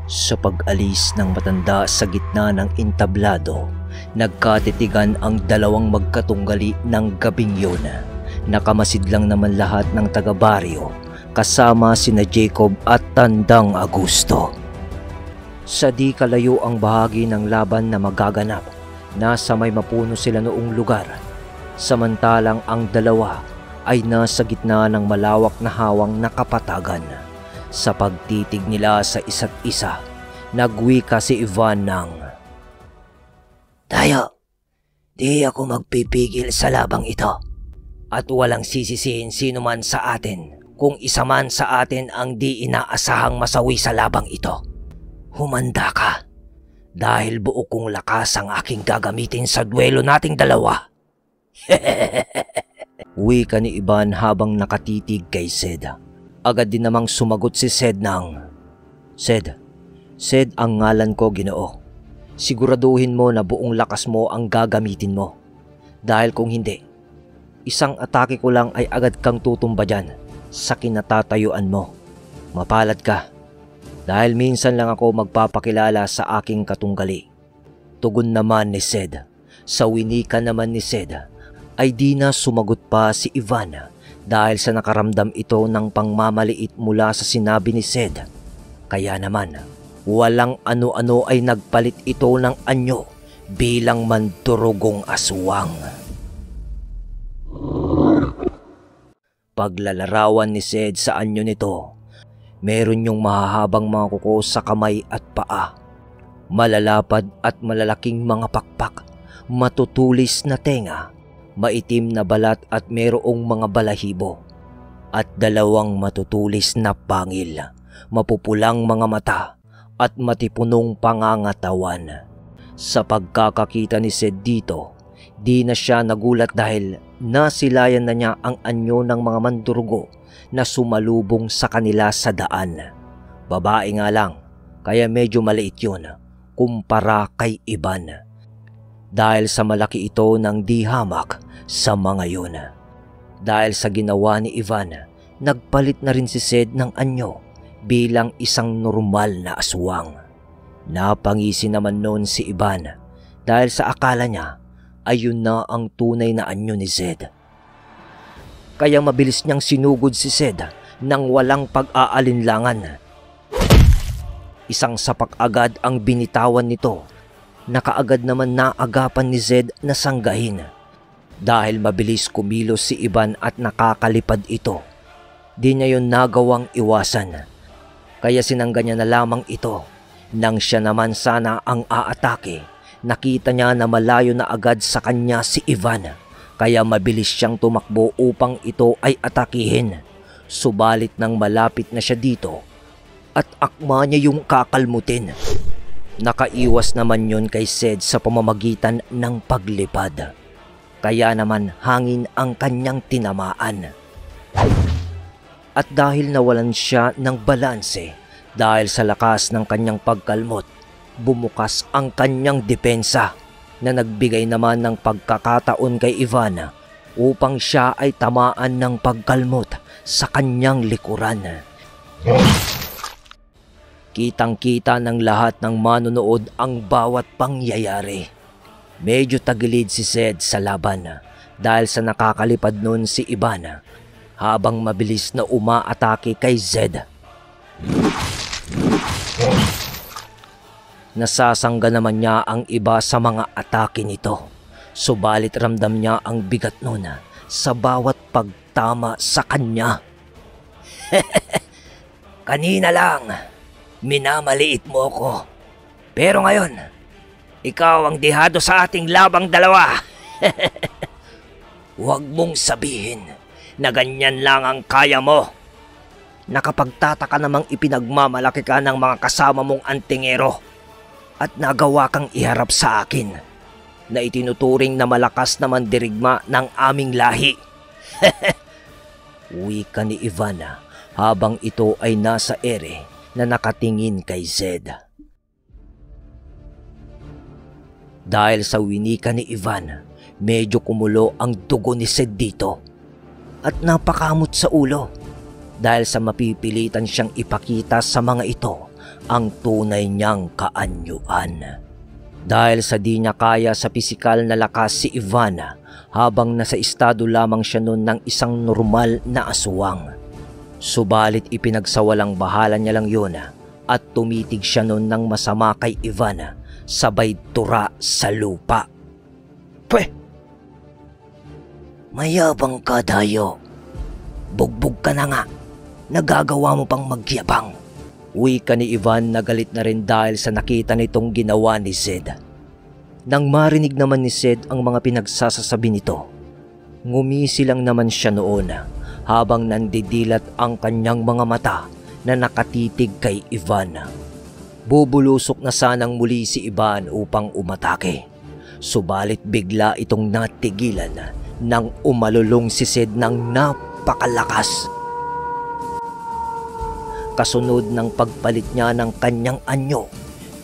Sa pag-alis ng matanda sa gitna ng entablado, nagkatitigan ang dalawang magkatunggali ng gabing yun. Nakamasid lang naman lahat ng taga-baryo, kasama sina Jacob at Tandang Augusto. Sa di kalayo ang bahagi ng laban na magaganap, nasa may mapuno sila noong lugar. Samantalang ang dalawa ay nasa gitna ng malawak na hawang na kapatagan. Sa pagtitig nila sa isa't isa, nagwika si Ivan ng, "Tayo, di ako magpipigil sa labang ito. At walang sisisihin sino man sa atin kung isa man sa atin ang di inaasahang masawi sa labang ito. Humanda ka, dahil buo kong lakas ang aking gagamitin sa duelo nating dalawa." Wika ni Ivan habang nakatitig kay Sed. Agad din namang sumagot si Sed ng, Sed ang ngalan ko, Ginoo. Siguraduhin mo na buong lakas mo ang gagamitin mo. Dahil kung hindi, isang atake ko lang ay agad kang tutumba dyan sa kinatatayuan mo. Mapalad ka, dahil minsan lang ako magpapakilala sa aking katunggali. Tugon naman ni Sed. Sa winika naman ni Sed ay di na sumagot pa si Ivan dahil sa nakaramdam ito ng pangmamaliit mula sa sinabi ni Sed. Kaya naman, walang ano-ano ay nagpalit ito ng anyo bilang mandurugong aswang. Paglalarawan ni Sed sa anyo nito, meron yung mahahabang mga kuko sa kamay at paa, malalapad at malalaking mga pakpak, matutulis na tenga, maitim na balat at merong mga balahibo, at dalawang matutulis na pangil, mapupulang mga mata at matipunong pangangatawan. Sa pagkakakita ni Sed dito, di na siya nagulat dahil nasilayan na niya ang anyo ng mga mandurugo na sumalubong sa kanila sa daan. Babae nga lang, kaya medyo maliit yun kumpara kay Ivan. Dahil sa malaki ito ng di hamak sa mga yun. Dahil sa ginawa ni Ivan, nagpalit na rin si Sed ng anyo bilang isang normal na aswang. Napangisi naman noon si Ivan dahil sa akala niya ayun na ang tunay na anyo ni Sed. Kaya mabilis niyang sinugod si Sed nang walang pag-aalinlangan. Isang sapak agad ang binitawan nito. Nakaagad naman naagapan ni Sed na sanggahin. Dahil mabilis kumilos si Ivan at nakakalipad ito, di niya yun nagawang iwasan. Kaya sinangga niya na lamang ito. Nang siya naman sana ang aatake, nakita niya na malayo na agad sa kanya si Ivan. Kaya mabilis siyang tumakbo upang ito ay atakihin. Subalit nang malapit na siya dito, at akma niya yung kakalmutin, nakaiwas naman yun kay Sed sa pamamagitan ng paglipad. Kaya naman hangin ang kanyang tinamaan. At dahil nawalan siya ng balanse, dahil sa lakas ng kanyang pagkalmot, bumukas ang kanyang depensa na nagbigay naman ng pagkakataon kay Ivan upang siya ay tamaan ng pagkalmot sa kanyang likuran. Kitang-kita ng lahat ng manonood ang bawat pangyayari. Medyo tagilid si Sed sa laban dahil sa nakakalipad nun si Ivan habang mabilis na umaatake kay Sed. Nasasangga naman niya ang iba sa mga atake nito. Subalit ramdam niya ang bigat nun sa bawat pagtama sa kanya. Kanina lang, minamaliit mo ko. Pero ngayon, ikaw ang dihado sa ating labang dalawa. Huwag mong sabihin na ganyan lang ang kaya mo. Nakapagtataka namang ipinagmamalaki ka ng mga kasama mong antingero at nagawa kang iharap sa akin na itinuturing na malakas na mandirigma ng aming lahi. Wika ni Ivan habang ito ay nasa ere na nakatingin kay Sed. Dahil sa winika ni Ivan, medyo kumulo ang dugo ni Sed dito at napakamot sa ulo dahil sa mapipilitan siyang ipakita sa mga ito ang tunay niyang kaanyuan. Dahil sa di niya kaya sa pisikal na lakas si Ivan habang nasa estado lamang siya noon ng isang normal na aswang. Subalit ipinagsawalang bahala niya lang yun at tumitig siya noon ng masama kay Ivan sabay tura sa lupa. Pwe! Mayabang ka dayo. Bugbog ka na nga. Nagagawa mo pang magyabang. Wika ni Ivan na galit na rin dahil sa nakita nitong ginawa ni Zed. Nang marinig naman ni Zed ang mga pinagsasasabi nito, ngumisi lang naman siya noon habang nandidilat ang kanyang mga mata na nakatitig kay Ivan. Bubulusok na sanang muli si Ivan upang umatake. Subalit bigla itong natigilan nang umalulong si Zed ng napakalakas. Kasunod ng pagpalit niya ng kanyang anyo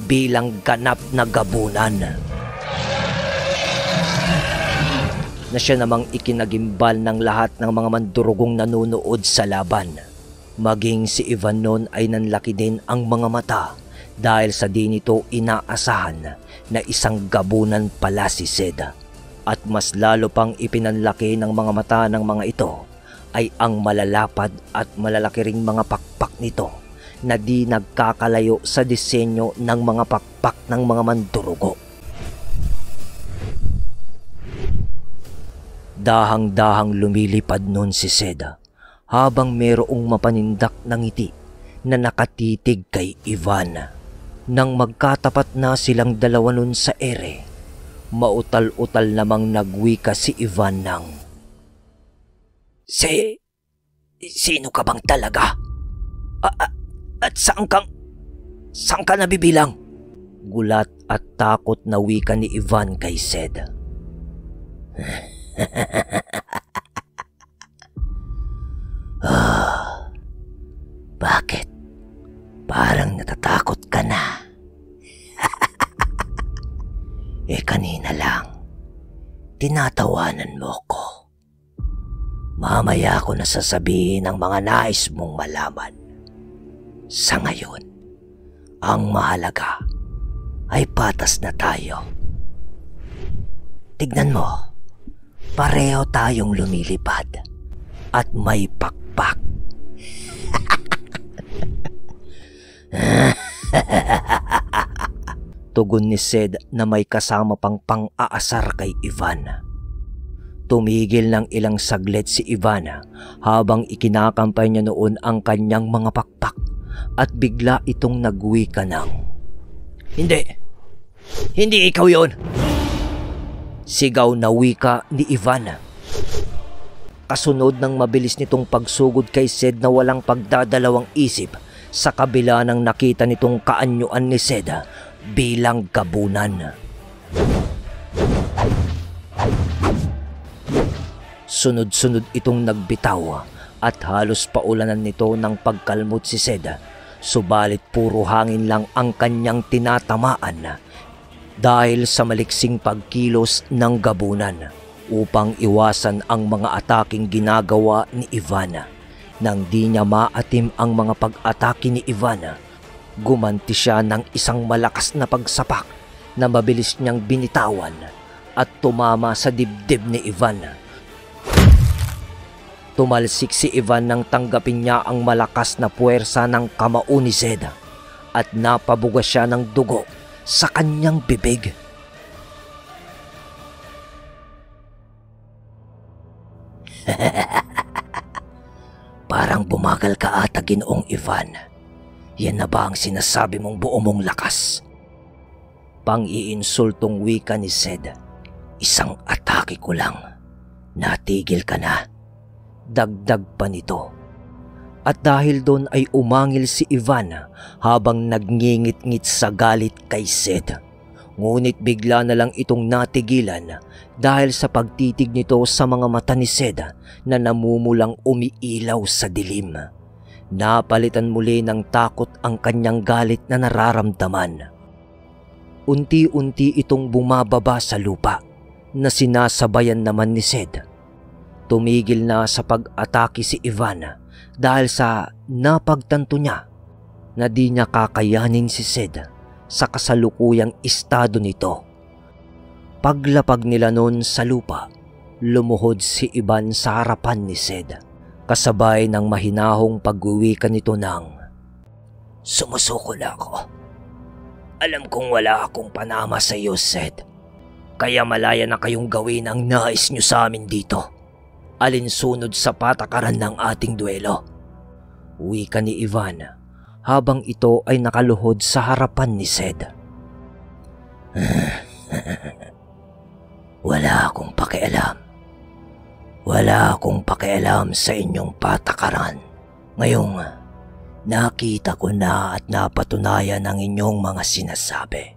bilang ganap na gabunan. Na siya namang ikinagimbal ng lahat ng mga mandurugong nanunood sa laban. Maging si Ivan noon ay nanlaki din ang mga mata dahil sa di nito inaasahan na isang gabunan pala si Zed. At mas lalo pang ipinanlaki ng mga mata ng mga ito ay ang malalapad at malalaki ring mga pakpak nito na di nagkakalayo sa disenyo ng mga pakpak ng mga mandurugo. Dahang-dahang lumilipad noon si Zed habang mayroong mapanindak na ngiti na nakatitig kay Ivan. Nang magkatapat na silang dalawa noon sa ere, mautal-utal namang nagwika si Ivan ng, Sino ka bang talaga? At saan ka nabibilang? Gulat at takot na wika ni Ivan kay Zed. Bakit? Parang natatakot ka na. Kanina lang, tinatawanan mo ko. Mamaya ko na sasabihin ang mga nais mong malaman. Sa ngayon, ang mahalaga ay patas na tayo. Tignan mo, pareho tayong lumilipad at may pakpak. Tugon ni Zed na may kasama pang pang-aasar kay Ivan. Tumigil ng ilang saglit si Ivan habang ikinakampay niya noon ang kanyang mga pakpak at bigla itong nagwika ng, Hindi ikaw yon! Sigaw na wika ni Ivan. Kasunod ng mabilis nitong pagsugod kay Zed na walang pagdadalawang isip sa kabila ng nakita nitong kaanyuan ni Zed bilang gabunan. Sunod-sunod itong nagbitaw at halos paulanan nito ng pagkalmot si Zed. Subalit puro hangin lang ang kanyang tinatamaan dahil sa maliksing pagkilos ng gabunan upang iwasan ang mga ataking ginagawa ni Ivan. Nang di niya maatim ang mga pag-atake ni Ivan, gumanti siya ng isang malakas na pagsapak na mabilis niyang binitawan at tumama sa dibdib ni Ivan. Tumalsik si Ivan nang tanggapin niya ang malakas na puwersa ng kamao ni Zed at napabuga siya ng dugo sa kanyang bibig. Parang bumagal ka ata, Ginoong Ivan. Yan na ba ang sinasabi mong buo mong lakas? Pang-iinsultong wika ni Zed. Isang atake ko lang. Natigil ka na. Dagdag pa nito. At dahil doon ay umangil si Ivan habang nagngingit-ngit sa galit kay Zed. Ngunit bigla na lang itong natigilan dahil sa pagtitig nito sa mga mata ni Zed na namumulang umiilaw sa dilim. Napalitan muli ng takot ang kanyang galit na nararamdaman. Unti-unti itong bumababa sa lupa na sinasabayan naman ni Zed. Tumigil na sa pag-atake si Ivan dahil sa napagtanto niya na di niya kakayanin si Sid sa kasalukuyang estado nito. Paglapag nila noon sa lupa, lumuhod si Ivan sa harapan ni Sid, kasabay ng mahinahong pag-uwika nito ng, "Sumusuko na ako. Alam kong wala akong panama sa iyo, Sid. Kaya malaya na kayong gawin ang nais nyo sa amin dito. Alinsunod sa patakaran ng ating duelo." Wika ni Ivan habang ito ay nakaluhod sa harapan ni Sid. "Wala akong pakialam. Wala akong pakialam sa inyong patakaran. Ngayong nakita ko na at napatunayan ang inyong mga sinasabi.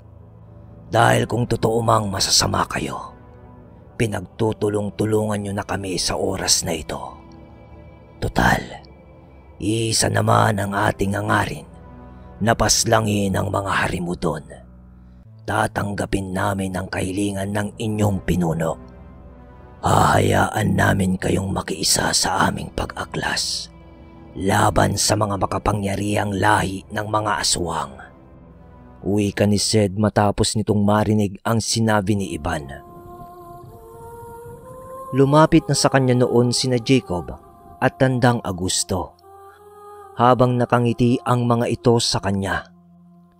Dahil kung totoo mang masasama kayo, pinagtutulong-tulungan nyo na kami sa oras na ito. Total, isa naman ang ating hangarin na paslangin ang mga harimudon. Tatanggapin namin ang kahilingan ng inyong pinuno. Hahayaan namin kayong makiisa sa aming pag-aklas laban sa mga makapangyarihang lahi ng mga aswang." Wika ni Sid matapos nitong marinig ang sinabi ni Ivan. Lumapit na sa kanya noon sina Jacob at Tandang Agusto, habang nakangiti ang mga ito sa kanya.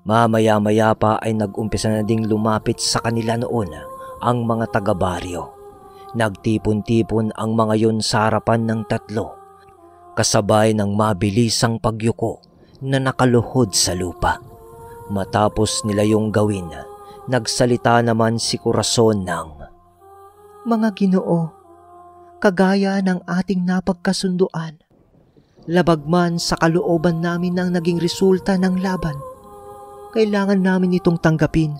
Mamaya-maya pa ay nag-umpisa na ding lumapit sa kanila noon ang mga taga-baryo. Nagtipon-tipon ang mga yun sa harapan ng tatlo, kasabay ng mabilisang pagyuko na nakaluhod sa lupa. Matapos nila yung gawin, nagsalita naman si Corazon ng, "Mga Ginoo, kagaya ng ating napagkasunduan, labag man sa kalooban namin ang naging resulta ng laban, kailangan namin itong tanggapin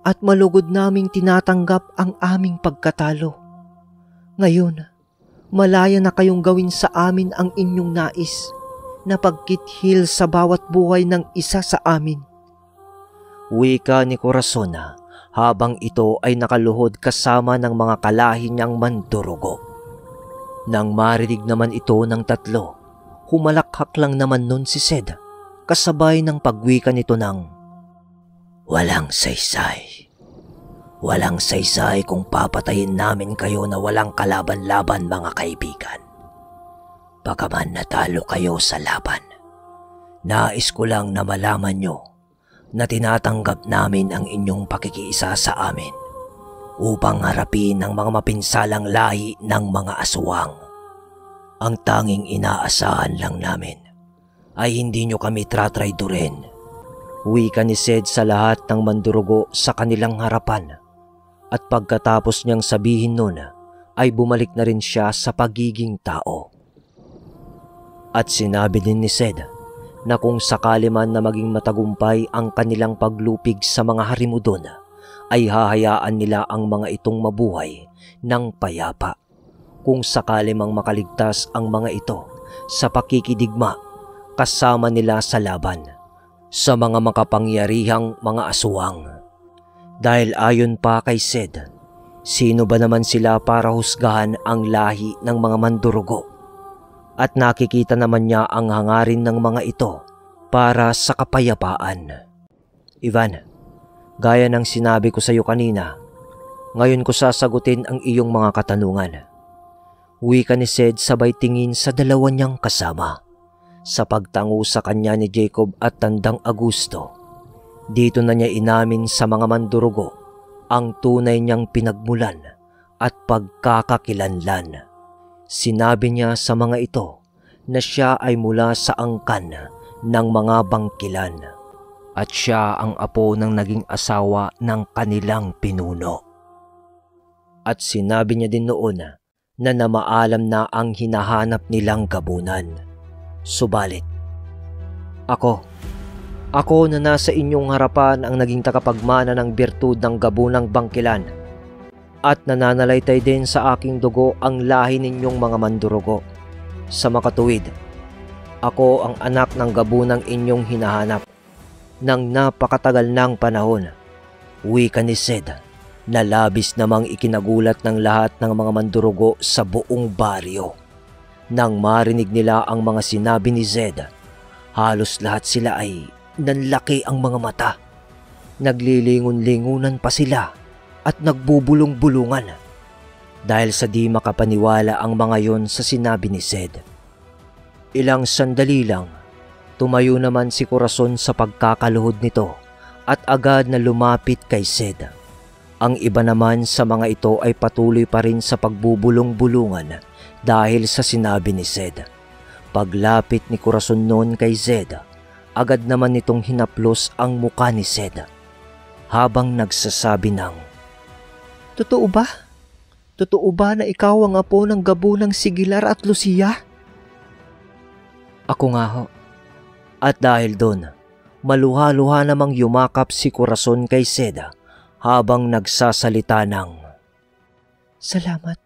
at malugod naming tinatanggap ang aming pagkatalo. Ngayon, malaya na kayong gawin sa amin ang inyong nais na pagkithil sa bawat buhay ng isa sa amin." Wika ni Corazon habang ito ay nakaluhod kasama ng mga kalahi niyang mandurugo. Nang marinig naman ito ng tatlo, humalakhak lang naman nun si Sid, kasabay ng pagwika nito ng, "Walang saysay. Walang saysay kung papatayin namin kayo na walang kalaban-laban, mga kaibigan. Bagaman natalo kayo sa laban, nais ko lang na malaman nyo na tinatanggap namin ang inyong pakikiisa sa amin upang harapin ang mga mapinsalang lahi ng mga aswang. Ang tanging inaasahan lang namin ay hindi nyo kami tratraidorin." Wika ni Sid sa lahat ng mandurugo sa kanilang harapan, at pagkatapos niyang sabihin nun ay bumalik na rin siya sa pagiging tao. At sinabi din ni Sid na kung sakali man na maging matagumpay ang kanilang paglupig sa mga harimudon, ay hahayaan nila ang mga itong mabuhay ng payapa kung sakali mang makaligtas ang mga ito sa pakikidigma kasama nila sa laban sa mga makapangyarihang mga aswang. Dahil ayon pa kay Sid, sino ba naman sila para husgahan ang lahi ng mga mandurugo? At nakikita naman niya ang hangarin ng mga ito para sa kapayapaan. "Ivan, gaya ng sinabi ko sa iyo kanina, ngayon ko sasagutin ang iyong mga katanungan." Wika ni Sid sabay tingin sa dalawa niyang kasama. Sa pagtango sa kanya ni Jacob at Tandang Agusto, dito na niya inamin sa mga mandurugo ang tunay niyang pinagmulan at pagkakakilanlan. Sinabi niya sa mga ito na siya ay mula sa angkan ng mga bangkilan at siya ang apo ng naging asawa ng kanilang pinuno. At sinabi niya din noon na namaalam na ang hinahanap nilang gabunan. Subalit, Ako na nasa inyong harapan ang naging takapagmana ng birtud ng gabunang bangkilan at nananalaytay din sa aking dugo ang lahi ninyong mga mandurugo. Sa makatuwid, ako ang anak ng gabunang inyong hinahanap ng napakatagal ng panahon. Wika ni Sid na labis namang ikinagulat ng lahat ng mga mandurugo sa buong baryo. Nang marinig nila ang mga sinabi ni Zed, Halos lahat sila ay nanlaki ang mga mata. Naglilingon-lingunan pa sila at nagbubulong-bulungan dahil sa di makapaniwala ang mga yon sa sinabi ni Zed. Ilang sandali lang, tumayo naman si Corazon sa pagkakaluhod nito at agad na lumapit kay Zed. Ang iba naman sa mga ito ay patuloy pa rin sa pagbubulong-bulungan dahil sa sinabi ni Zed. Paglapit ni Corazon noon kay Zed, agad naman nitong hinaplos ang muka ni Zed habang nagsasabi ng, "Totoo ba? Totoo ba na ikaw ang apo ng gabunang Sigilar at Lucia?" "Ako nga ho." At dahil doon, maluha-luha namang yumakap si Corazon kay Zed habang nagsasalita ng, "Salamat.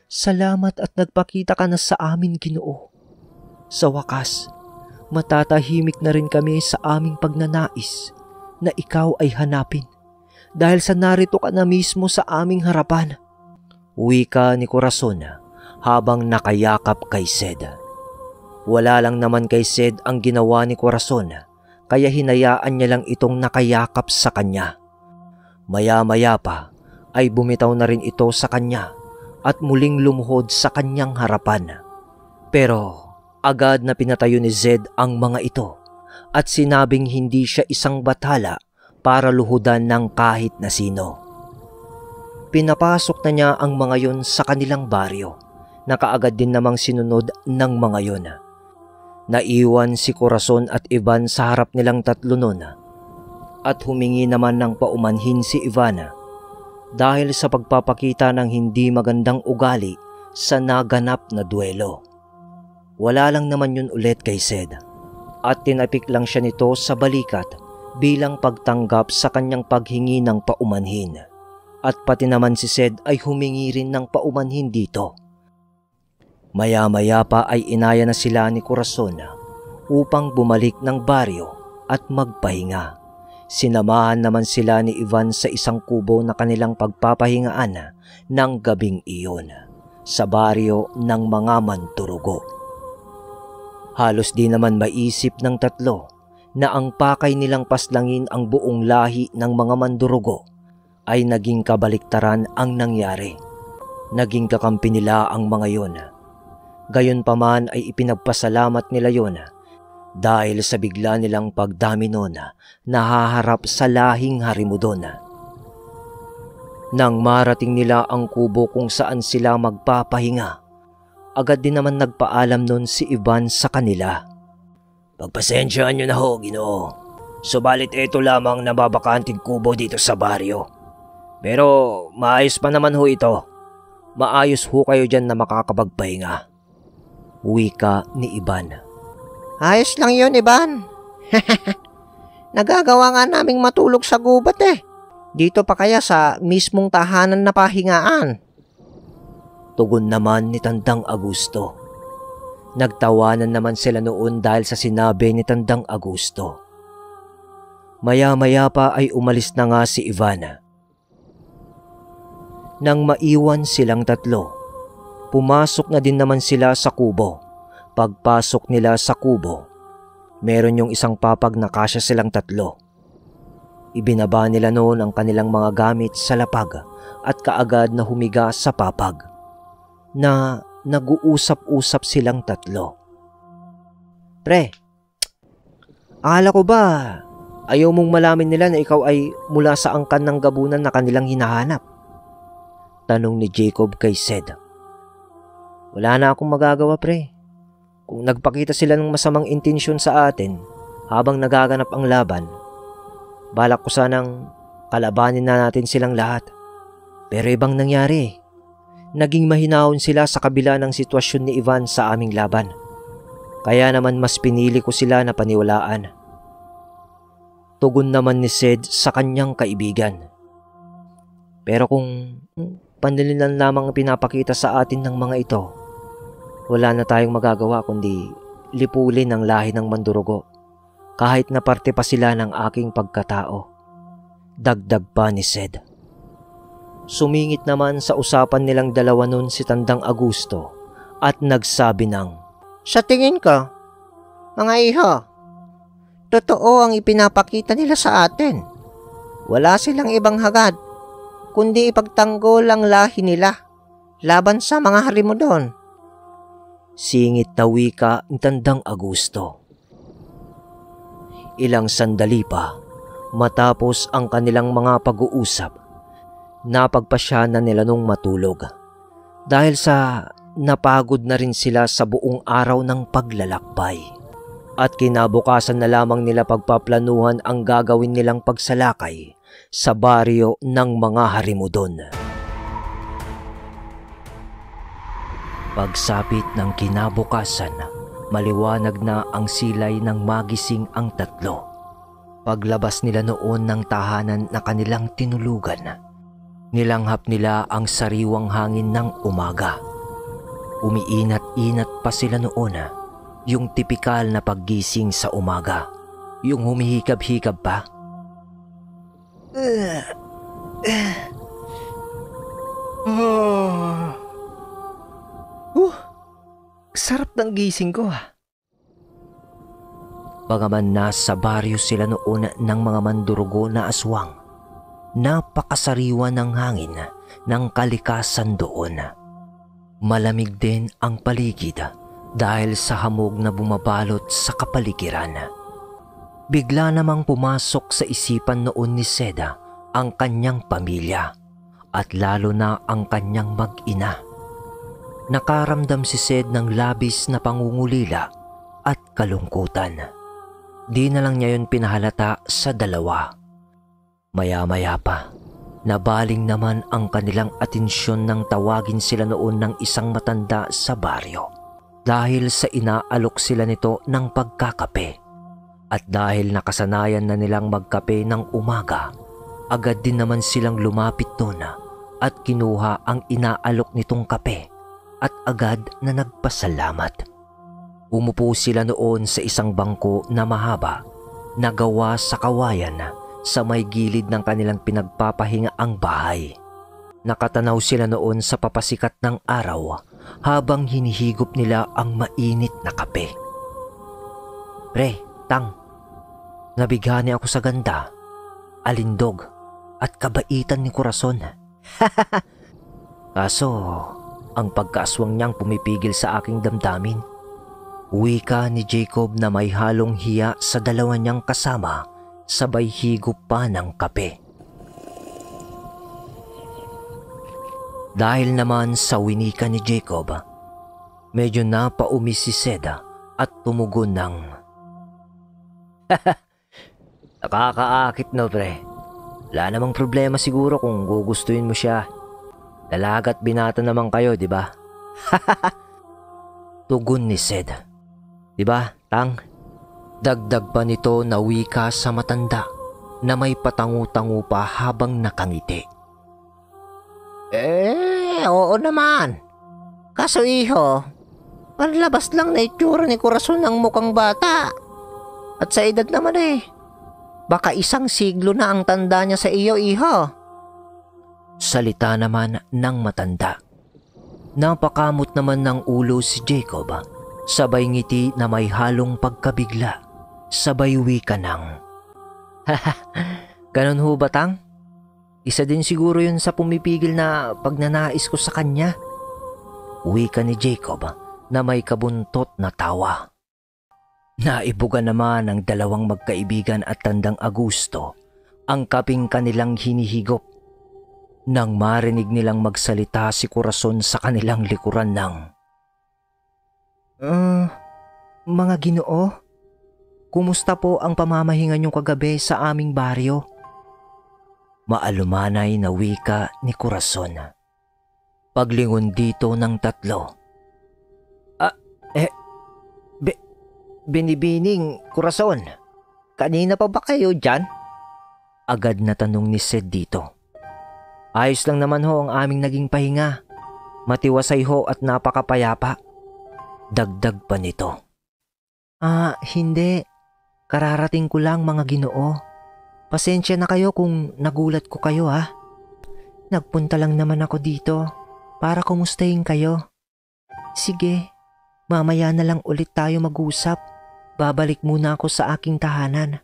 Salamat at nagpakita ka na sa amin, Ginoo. Sa wakas, matatahimik na rin kami sa aming pagnanais na ikaw ay hanapin dahil sa narito ka na mismo sa aming harapan." Wika ni Corazon habang nakayakap kay Zed. Wala lang naman kay Zed ang ginawa ni Corazon kaya hinayaan niya lang itong nakayakap sa kanya. Maya-maya pa ay bumitaw na rin ito sa kanya at muling lumuhod sa kanyang harapan. Pero agad na pinatayo ni Zed ang mga ito at sinabing hindi siya isang bathala para luhudan ng kahit na sino. Pinapasok na niya ang mga yon sa kanilang baryo na kaagad din namang sinunod ng mga yon. Naiwan si Corazon at Ivan sa harap nilang tatlo noon at humingi naman ng paumanhin si Ivan dahil sa pagpapakita ng hindi magandang ugali sa naganap na duelo. Wala lang naman yun ulit kay Zed at tinapik lang siya nito sa balikat bilang pagtanggap sa kanyang paghingi ng paumanhin. At pati naman si Zed ay humingi rin ng paumanhin dito. Maya-maya pa ay inaya na sila ni Corazon upang bumalik ng baryo at magpahinga. Sinamahan naman sila ni Ivan sa isang kubo na kanilang pagpapahingaan ng gabing iyon sa baryo ng mga mandurugo. Halos di naman maisip ng tatlo na ang pakay nilang paslangin ang buong lahi ng mga mandurugo ay naging kabaliktaran ang nangyari. Naging kakampi nila ang mga yon. Gayunpaman ay ipinagpasalamat nila yon dahil sa bigla nilang pagdami noon nahaharap sa lahing Harimudon. Nang marating nila ang kubo kung saan sila magpapahinga, agad din naman nagpaalam noon si Ivan sa kanila. "Pagpasensyaan nyo na ho, Ginoo. Subalit ito lamang nababakanting kubo dito sa baryo. Pero maayos pa naman ho ito. Maayos ho kayo dyan na makakapagpahinga." Wika ni Ivan. "Ayos lang yun, Ivan. Nagagawa nga naming matulog sa gubat eh. Dito pa kaya sa mismong tahanan na pahingaan?" Tugon naman ni Tandang Agusto. Nagtawanan naman sila noon dahil sa sinabi ni Tandang Agusto. Maya-maya pa ay umalis na nga si Ivan. Nang maiwan silang tatlo, pumasok na din naman sila sa kubo. Pagpasok nila sa kubo, meron yung isang papag na kasya silang tatlo. Ibinaba nila noon ang kanilang mga gamit sa lapag at kaagad na humiga sa papag na nag-uusap-usap silang tatlo. "Pre, akala ko ba ayaw mong malamin nila na ikaw ay mula sa angkan ng gabunan na kanilang hinahanap?" Tanong ni Jacob kay Zed. "Wala na akong magagawa, pre. Kung nagpakita sila ng masamang intensyon sa atin habang nagaganap ang laban, balak ko sanang kalabanin na natin silang lahat. Pero ibang nangyari. Naging mahinahon sila sa kabila ng sitwasyon ni Ivan sa aming laban. Kaya naman mas pinili ko sila na paniwalaan." Tugon naman ni Zed sa kanyang kaibigan. "Pero kung panlilan lamang pinapakita sa atin ng mga ito, wala na tayong magagawa kundi lipulin ang lahi ng mandurugo kahit na parte pa sila ng aking pagkatao." Dagdag pa ni Zed. Sumingit naman sa usapan nilang dalawa nun si Tandang Agusto at nagsabi ng, "Sa tingin ko, mga iho, Totoo ang ipinapakita nila sa atin. Wala silang ibang hagad, kundi ipagtanggol ang lahi nila laban sa mga harimudon. Singit na wika ng Tandang Agusto. Ilang sandali pa, matapos ang kanilang mga pag-uusap, napagpasya na nila nung matulog. Dahil sa napagod na rin sila sa buong araw ng paglalakbay. At kinabukasan na lamang nila pagpaplanuhan ang gagawin nilang pagsalakay sa baryo ng mga harimudon. Pagsapit ng kinabukasan, maliwanag na ang silay ng magising ang tatlo. Paglabas nila noon ng tahanan na kanilang tinulugan, nilanghap nila ang sariwang hangin ng umaga. Umiinat-inat pa sila noon, yung tipikal na paggising sa umaga, yung humihikab-hikab pa. Sarap ng gising ko. Bagaman nasa baryo sila noon ng mga mandurugo na aswang, napakasariwa ng hangin ng kalikasan doon. Malamig din ang paligid dahil sa hamog na bumabalot sa kapaligiran. Bigla namang pumasok sa isipan noon ni Seda ang kanyang pamilya at lalo na ang kanyang mag-ina. Nakaramdam si Sed ng labis na pangungulila at kalungkutan. Di na lang niya yun pinahalata sa dalawa. Maya-maya pa, nabaling naman ang kanilang atensyon nang tawagin sila noon ng isang matanda sa baryo. Dahil sa inaalok sila nito ng pagkakape. At dahil nakasanayan na nilang magkape ng umaga, agad din naman silang lumapit doon at kinuha ang inaalok nitong kape at agad na nagpasalamat. Umupo sila noon sa isang bangko na mahaba na gawa sa kawayan sa may gilid ng kanilang pinagpapahingaang bahay. Nakatanaw sila noon sa papasikat ng araw habang hinihigop nila ang mainit na kape. Pre, Tang, nabighani ako sa ganda, alindog at kabaitan ni Corazon. Kaso, ang pagkaaswang niyang pumipigil sa aking damdamin. Wika ni Jacob na may halong hiya sa dalawa niyang kasama sabay higop pa ng kape. Dahil naman sa winika ni Jacob, medyo napaumis si Seda at tumugon ng nakakaakit na pre. Wala namang problema siguro kung gugustuhin mo siya. Dalagat binata naman kayo, di ba? Tugon ni Sed. Di ba, Tang? Dagdag pa nito na wika sa matanda na may patangu-tangu pa habang nakangiti. Oo naman. Kaso iho, panlabas lang na itsura ni Corazon ng mukhang bata. At sa edad naman baka isang siglo na ang tanda niya sa iyo, iho. Salita naman ng matanda. Napakamot naman ng ulo si Jacob, sabay ngiti na may halong pagkabigla, sabay wika ng Ganon ho ba, Tang? Isa din siguro yun sa pumipigil na pagnanais ko sa kanya. Wika ni Jacob na may kabuntot na tawa. Naibuga naman ng dalawang magkaibigan at Tandang Agusto ang kaping kanilang hinihigop nang marinig nilang magsalita si Corazon sa kanilang likuran ng Mga Ginoo, kumusta po ang pamamahinga niyong kagabi sa aming baryo? Maalumanay na wika ni Corazon. Paglingon dito ng tatlo. Binibining, Corazon, kanina pa ba kayo dyan? Agad na tanong ni Sed dito. Ayos lang naman ho ang aming naging pahinga. Matiwasay ho at napakapayapa. Dagdag pa nito. Hindi. Kararating ko lang, mga Ginoo. Pasensya na kayo kung nagulat ko kayo, ha. Nagpunta lang naman ako dito para kumustahin kayo. Sige, mamaya na lang ulit tayo mag-usap. babalik muna ako sa aking tahanan.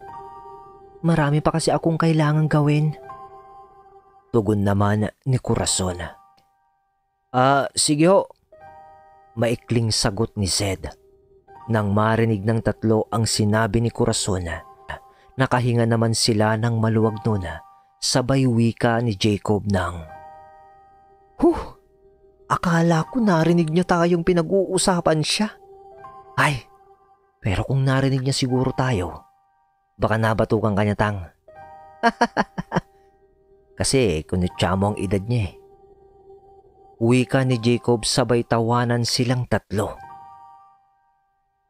Marami pa kasi akong kailangang gawin. Tugon naman ni Corazon. Sige ho. Maikling sagot ni Zed. Nang marinig ng tatlo ang sinabi ni Corazon, nakahinga naman sila ng maluwag nun, sabay wika ni Jacob ng, akala ko narinig niya tayong pinag-uusapan siya. Ay, pero kung narinig niya siguro tayo, baka nabatukan kanya tang. Kasi kunutya mo ang edad niya eh. Wika ni Jacob sabay tawanan silang tatlo.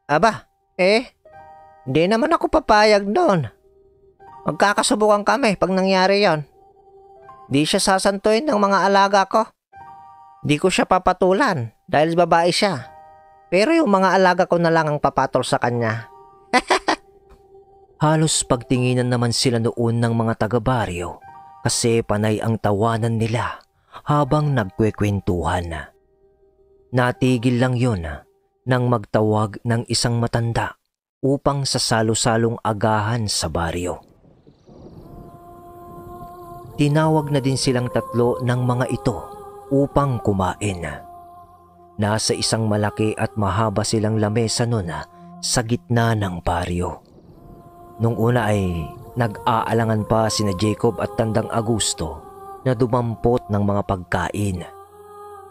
Aba, hindi naman ako papayag doon. Magkakasubukan kami pag nangyari yon. Di siya sasantuin ng mga alaga ko. Di ko siya papatulan dahil babae siya. Pero yung mga alaga ko na lang ang papatol sa kanya. Halos pagtinginan naman sila noon ng mga taga-baryo kasi panay ang tawanan nila habang nagkwekwentuhan. Natigil lang yun nang magtawag ng isang matanda upang sasalo-salong agahan sa baryo. Tinawag na din silang tatlo ng mga ito upang kumain. Nasa isang malaki at mahaba silang lamesa noon sa gitna ng baryo. Nung una ay nag-aalangan pa sina Jacob at Tandang Augusto na dumampot ng mga pagkain.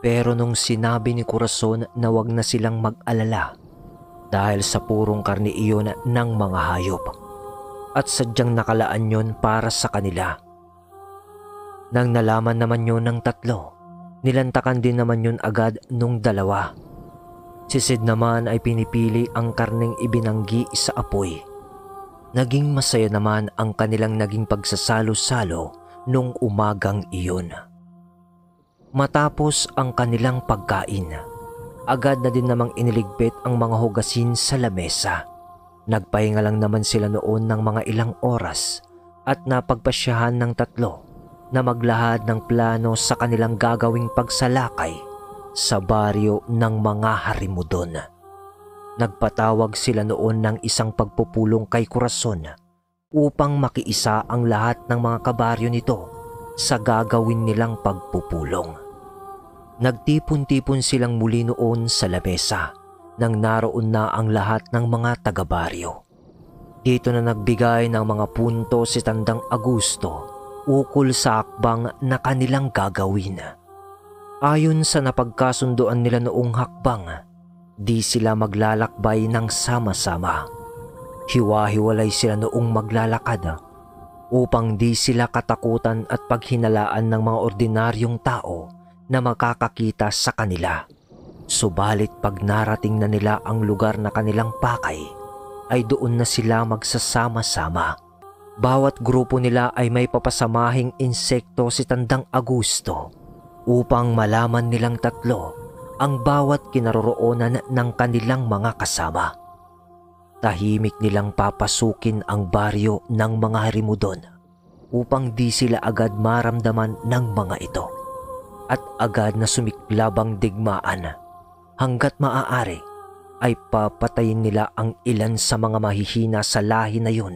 Pero nung sinabi ni Corazon na wag na silang mag-alala dahil sa purong karne iyon ng mga hayop at sadyang nakalaan yon para sa kanila. Nang nalaman naman yun ng tatlo, nilantakan din naman yun agad nung dalawa. Si Sid naman ay pinipili ang karneng ibinanggi sa apoy. Naging masaya naman ang kanilang naging pagsasalo-salo nung umagang iyon. Matapos ang kanilang pagkain, agad na din namang iniligpit ang mga hugasin sa lamesa. Nagpahinga lang naman sila noon ng mga ilang oras at napagpasyahan ng tatlo na maglahad ng plano sa kanilang gagawing pagsalakay sa baryo ng mga Harimudon. Nagpatawag sila noon ng isang pagpupulong kay Corazon upang makiisa ang lahat ng mga kabaryo nito sa gagawin nilang pagpupulong. Nagtipon-tipon silang muli noon sa lamesa nang naroon na ang lahat ng mga taga-baryo. Dito na nagbigay ng mga punto si Tandang Augusto ukol sa hakbang na kanilang gagawin. Ayon sa napagkasunduan nila noong hakbang, di sila maglalakbay ng sama-sama. Hiwa-hiwalay sila noong maglalakad upang di sila katakutan at paghinalaan ng mga ordinaryong tao na makakakita sa kanila. Subalit pag narating na nila ang lugar na kanilang pakay, ay doon na sila magsasama-sama. Bawat grupo nila ay may papasamahing insekto si Tandang Augusto upang malaman nilang tatlo ang bawat kinaroroonan ng kanilang mga kasama. Tahimik nilang papasukin ang baryo ng mga Harimudon upang di sila agad maramdaman ng mga ito at agad na sumiklabang digmaan. Hanggat maaari ay papatayin nila ang ilan sa mga mahihina sa lahi na yun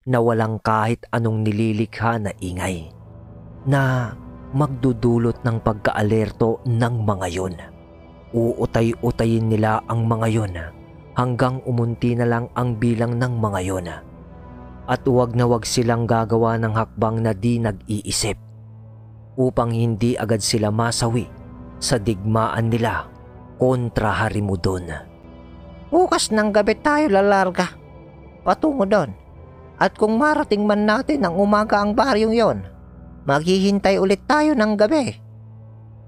na walang kahit anong nililikha na ingay na magdudulot ng pagkaalerto ng mga yun. Uutay-utayin nila ang mga yun hanggang umunti na lang ang bilang ng mga yun. At huwag na huwag silang gagawa ng hakbang na di nag-iisip upang hindi agad sila masawi sa digmaan nila kontra Harimudon. Bukas ng gabi tayo lalarga patungo doon. At kung marating man natin ng umaga ang baryong yon, maghihintay ulit tayo ng gabi.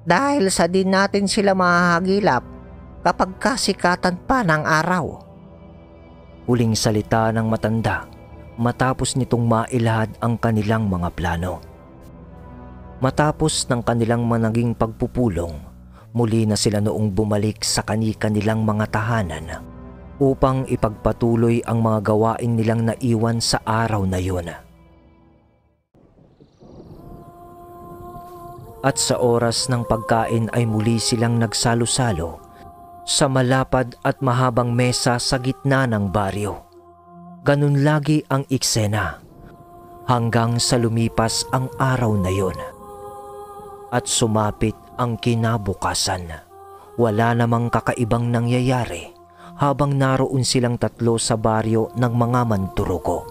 Dahil sa din natin sila mahahagilap kapag kasikatan pa ng araw. Huling salita ng matanda matapos nitong mailahad ang kanilang mga plano. Matapos ng kanilang managing pagpupulong, muli na sila noong bumalik sa kani-kanilang mga tahanan upang ipagpatuloy ang mga gawain nilang naiwan sa araw na yun. At sa oras ng pagkain ay muli silang nagsalo-salo sa malapad at mahabang mesa sa gitna ng baryo. Ganun lagi ang eksena hanggang sa lumipas ang araw na yon at sumapit ang kinabukasan. Wala namang kakaibang nangyayari habang naroon silang tatlo sa baryo ng mga mandurugo.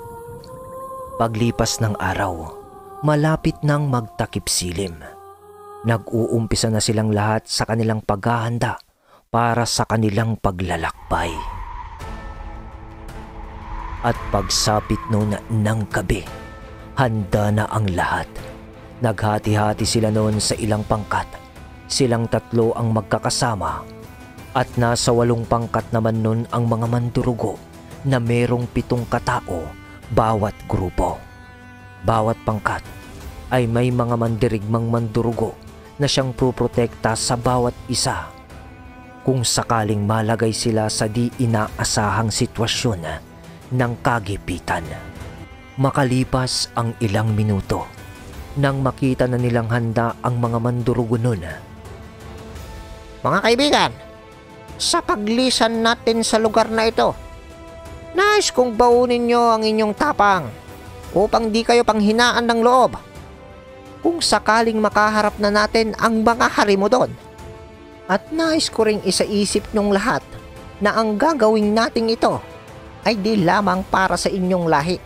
Paglipas ng araw, malapit nang magtakip silim. Nag-uumpisa na silang lahat sa kanilang paghahanda para sa kanilang paglalakbay. At pagsapit noon ng gabi, handa na ang lahat. Naghati-hati sila noon sa ilang pangkat. Silang tatlo ang magkakasama at nasa 8 pangkat naman noon ang mga mandurugo na merong 7 katao bawat grupo. Bawat pangkat ay may mga mandirigmang mandurugo na siyang puprotekta sa bawat isa kung sakaling malagay sila sa di inaasahang sitwasyon ng kagipitan. Makalipas ang ilang minuto, nang makita na nilang handa ang mga mandurugo nun. Mga kaibigan, sa paglisan natin sa lugar na ito, nais kong baunin nyo ang inyong tapang upang di kayo panghinaan ng loob kung sakaling makaharap na natin ang mga harimo doon. At nais ko ring isaisip nyong lahat na ang gagawin nating ito ay di lamang para sa inyong lahi,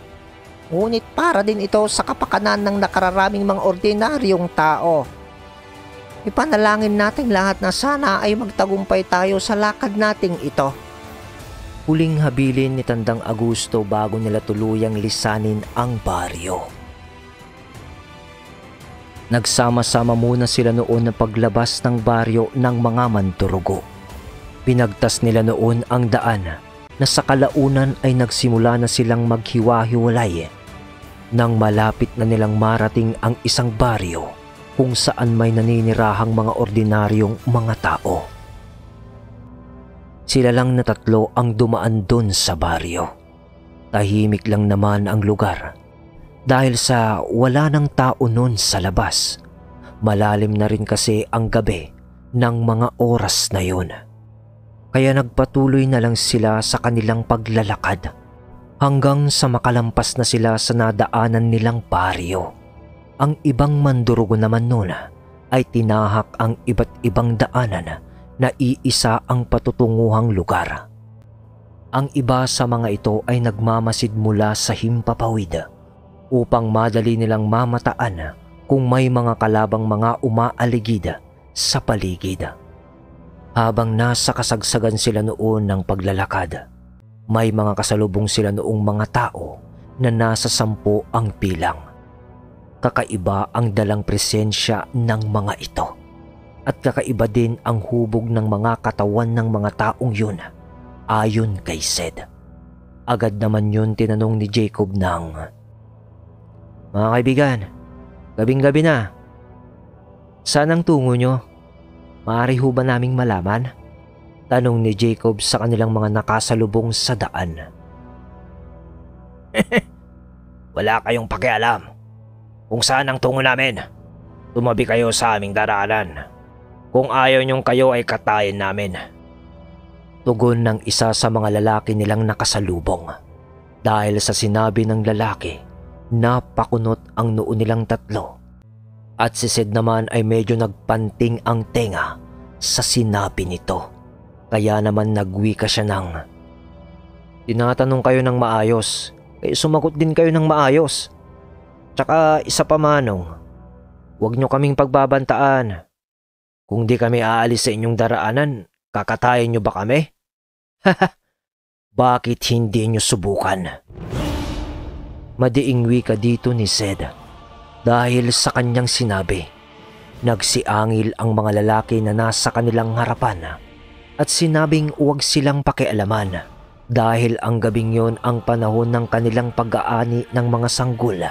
ngunit para din ito sa kapakanan ng nakararaming mga ordinaryong tao. Ipanalangin natin lahat na sana ay magtagumpay tayo sa lakad nating ito. Huling habilin ni Tandang Augusto bago nila tuluyang lisanin ang baryo. Nagsama-sama muna sila noon na paglabas ng baryo ng mga mandurugo. Pinagtas nila noon ang daan na sa kalaunan ay nagsimula na silang maghiwa-hiwalay nang malapit na nilang marating ang isang baryo kung saan may naninirahang mga ordinaryong mga tao. Sila lang na tatlo ang dumaan dun sa baryo. Tahimik lang naman ang lugar dahil sa wala ng tao nun sa labas. Malalim na rin kasi ang gabi ng mga oras na yun. Kaya nagpatuloy na lang sila sa kanilang paglalakad hanggang sa makalampas na sila sa nadaanan nilang baryo. Ang ibang mandurugo naman noon ay tinahak ang iba't ibang daanan na iisa ang patutunguhang lugar. Ang iba sa mga ito ay nagmamasid mula sa himpapawid upang madali nilang mamataan kung may mga kalabang mga umaaligid sa paligid. Habang nasa kasagsagan sila noon ng paglalakad, may mga kasalubong sila noong mga tao na nasa 10 ang bilang. Kakaiba ang dalang presensya ng mga ito at kakaiba din ang hubog ng mga katawan ng mga taong yun ayon kay Sed. Agad naman yun tinanong ni Jacob ng, "Mga kaibigan, gabing-gabi na. Saan ang tungo nyo? Maaari ho ba naming malaman?" Tanong ni Jacob sa kanilang mga nakasalubong sa daan. Wala kayong pakialam kung saan ang tungo namin. Tumabi kayo sa aming daraanan. Kung ayaw niyong kayo ay katayin namin. Tugon ng isa sa mga lalaki nilang nakasalubong. Dahil sa sinabi ng lalaki, napakunot ang noo nilang tatlo. At si Sid naman ay medyo nagpanting ang tenga sa sinabi nito. Kaya naman nagwika siya ng, "Tinatanong kayo ng maayos, kaya sumagot din kayo ng maayos. Tsaka isa pa manong, huwag nyo kaming pagbabantaan. Kung di kami aalis sa inyong daraanan, kakatayin nyo ba kami? Haha, bakit hindi nyo subukan?" Madiing wika dito ni Sed dahil sa kanyang sinabi. Nagsiangil ang mga lalaki na nasa kanilang harapan at sinabing huwag silang pakialaman dahil ang gabing yon ang panahon ng kanilang pag-aani ng mga sanggol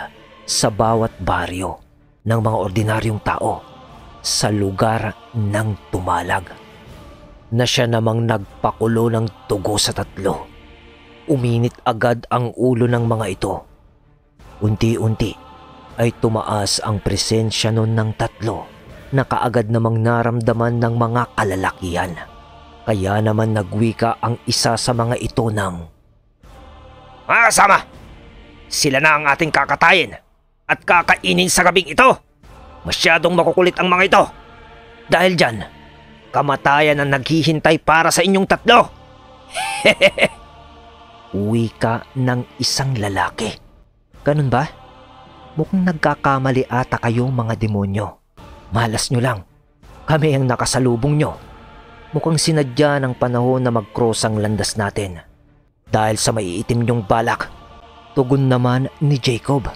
sa bawat baryo ng mga ordinaryong tao sa lugar ng Tumalag, na siya namang nagpakulo ng dugo sa tatlo. Uminit agad ang ulo ng mga ito. Unti-unti ay tumaas ang presensya nun ng tatlo na kaagad namang naramdaman ng mga kalalakihan. Kaya naman nagwika ang isa sa mga ito ng, Mga kasama, sila na ang ating kakatayin at kakainin sa gabing ito. Masyadong makukulit ang mga ito. Dahil dyan, kamatayan ang naghihintay para sa inyong tatlo. Wika ng isang lalaki. Ganun ba? Mukhang nagkakamali ata kayo mga demonyo. Malas nyo lang. Kami ang nakasalubong nyo. Mukhang sinadya ng panahon na mag-cross ang landas natin. Dahil sa maiitim nyong balak, tugon naman ni Jacob.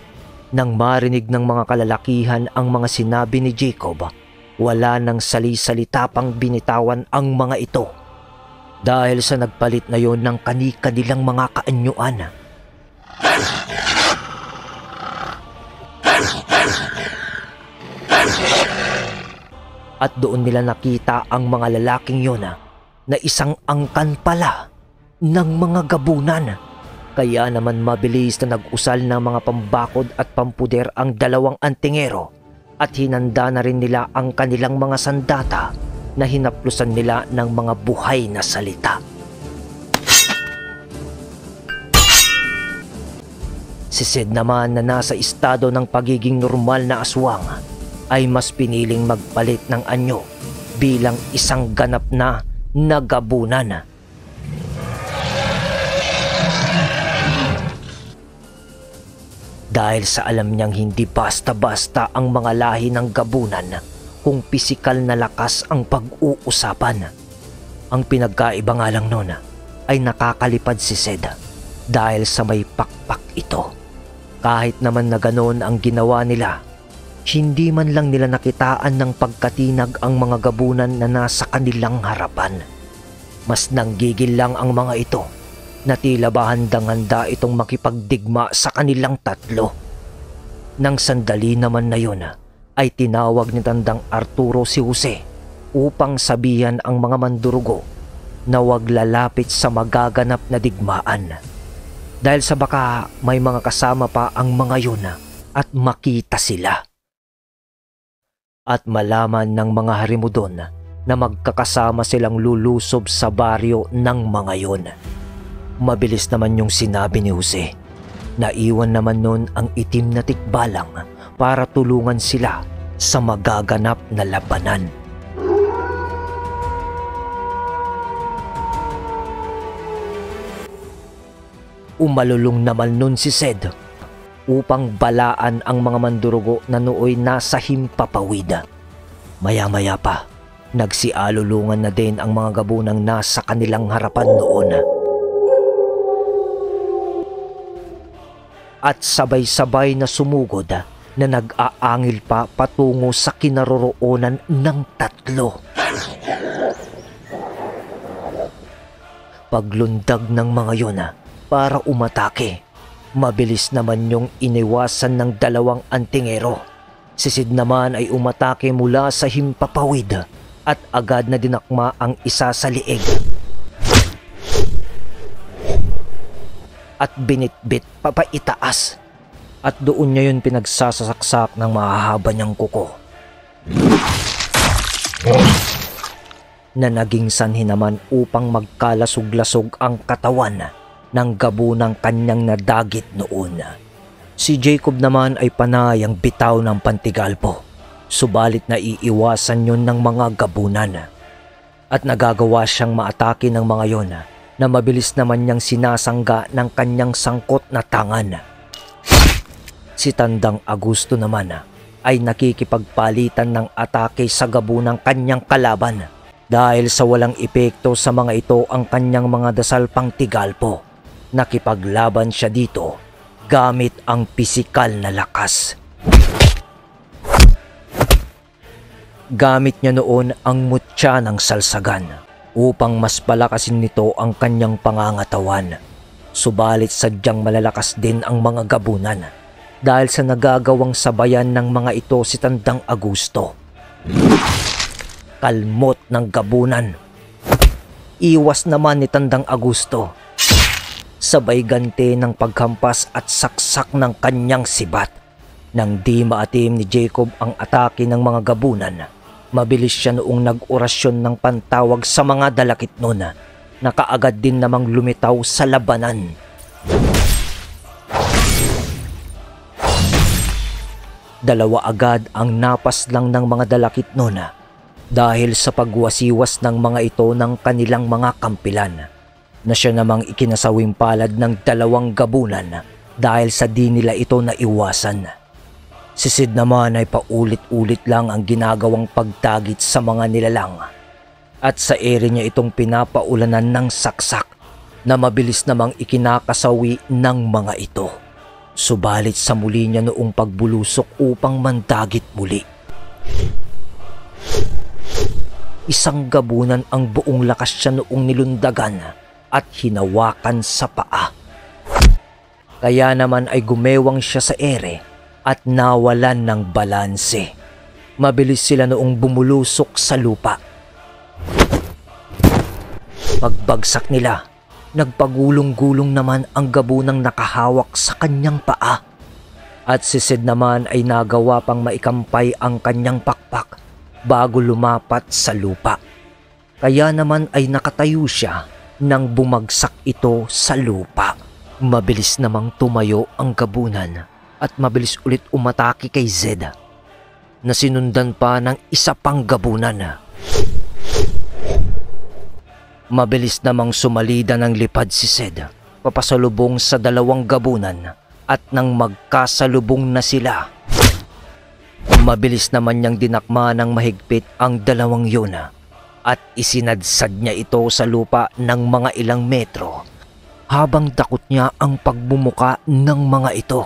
Nang marinig ng mga kalalakihan ang mga sinabi ni Jacob, wala nang sali-salita pang binitawan ang mga ito. Dahil sa nagpalit na yon ng kani-kanilang mga kaanyuan. At doon nila nakita ang mga lalaking yon na isang angkan pala ng mga gabunan. Kaya naman mabilis na nag-usal ng mga pambakod at pampuder ang dalawang antingero at hinanda na rin nila ang kanilang mga sandata na hinaplusan nila ng mga buhay na salita. Si Sid naman na nasa estado ng pagiging normal na aswang ay mas piniling magpalit ng anyo bilang isang ganap na nagabunan. Dahil sa alam niyang hindi basta-basta ang mga lahi ng gabunan kung pisikal na lakas ang pag-uusapan. Ang pinagkaiba nga lang nun ay nakakalipad si Sid dahil sa may pakpak ito. Kahit naman na ganoon ang ginawa nila, hindi man lang nila nakitaan ng pagkatinag ang mga gabunan na nasa kanilang harapan. Mas nanggigil lang ang mga ito na tila ba handang-handa itong makipagdigma sa kanilang tatlo. Nang sandali naman na yun ay tinawag ni Tandang Arturo si Jose upang sabihan ang mga mandurugo na huwag lalapit sa magaganap na digmaan. Dahil sa baka may mga kasama pa ang mga yun at makita sila. At malaman ng mga harimudon na magkakasama silang lulusob sa baryo ng mga yun. Mabilis naman yung sinabi ni Jose. Naiwan naman nun ang itim na tikbalang para tulungan sila sa magaganap na labanan. Umalulong naman nun si Sid upang balaan ang mga mandurugo na nooy nasa himpapawid. Maya-maya pa, nagsialulungan na din ang mga gabunang nasa kanilang harapan noon. At sabay-sabay na sumugod na nag-aangil pa patungo sa kinaroroonan ng tatlo. Paglundag ng mga yun para umatake, mabilis naman yung iniwasan ng dalawang antingero. Si Sid naman ay umatake mula sa himpapawid at agad na dinakma ang isa sa liig. At binitbit papaitaas at doon niya yun pinagsasaksak ng mahahaba niyang kuko na naging sanhi naman upang magkalasog-lasog ang katawan ng gabunang kanyang nadagit noon. Si Jacob naman ay panayang bitaw ng pantigalpo, subalit na iiwasan yun ng mga gabunan at nagagawa siyang maatake ng mga yon na mabilis naman niyang sinasangga ng kanyang sangkot na tangan. Si Tandang Augusto naman ay nakikipagpalitan ng atake sa gabunang kanyang kalaban dahil sa walang epekto sa mga ito ang kanyang mga dasal pang tigalpo. Nakipaglaban siya dito gamit ang pisikal na lakas. Gamit niya noon ang mutya ng salsagan upang mas palakasin nito ang kanyang pangangatawan. Subalit sadyang malalakas din ang mga gabunan dahil sa nagagawang sabayan ng mga ito si Tandang Augusto. Kalmot ng gabunan. Iwas naman ni Tandang Augusto. Sabay ganti ng paghampas at saksak ng kanyang sibat. Nang di maatim ni Jacob ang atake ng mga gabunan, mabilis siya noong nag-orasyon ng pantawag sa mga dalakit nun na kaagad din namang lumitaw sa labanan. Dalawa agad ang napas lang ng mga dalakit noon dahil sa pagwasiwas ng mga ito ng kanilang mga kampilan, na siya namang ikinasawing palad ng dalawang gabunan dahil sa di nila ito naiwasan. Si Sid naman ay paulit-ulit lang ang ginagawang pagtagit sa mga nilalang at sa ere niya itong pinapaulanan ng saksak na mabilis namang ikinakasawi ng mga ito. Subalit sa muli niya noong pagbulusok upang mandagit muli, isang gabunan ang buong lakas siya noong nilundagan at hinawakan sa paa. Kaya naman ay gumewang siya sa ere at nawalan ng balanse. Mabilis sila noong bumulusok sa lupa. Pagbagsak nila, nagpagulong-gulong naman ang gabunang nakahawak sa kanyang paa. At si Sid naman ay nagawa pang maikampay ang kanyang pakpak bago lumapat sa lupa. Kaya naman ay nakatayo siya nang bumagsak ito sa lupa. Mabilis namang tumayo ang gabunan at mabilis ulit umatake kay Zed, na sinundan pa ng isa pang gabunan. Mabilis namang sumalida ng lipad si Zed papasalubong sa dalawang gabunan at nang magkasalubong na sila, mabilis naman niyang dinakma ng mahigpit ang dalawang yun at isinadsad niya ito sa lupa ng mga ilang metro habang dakot niya ang pagbumuka ng mga ito.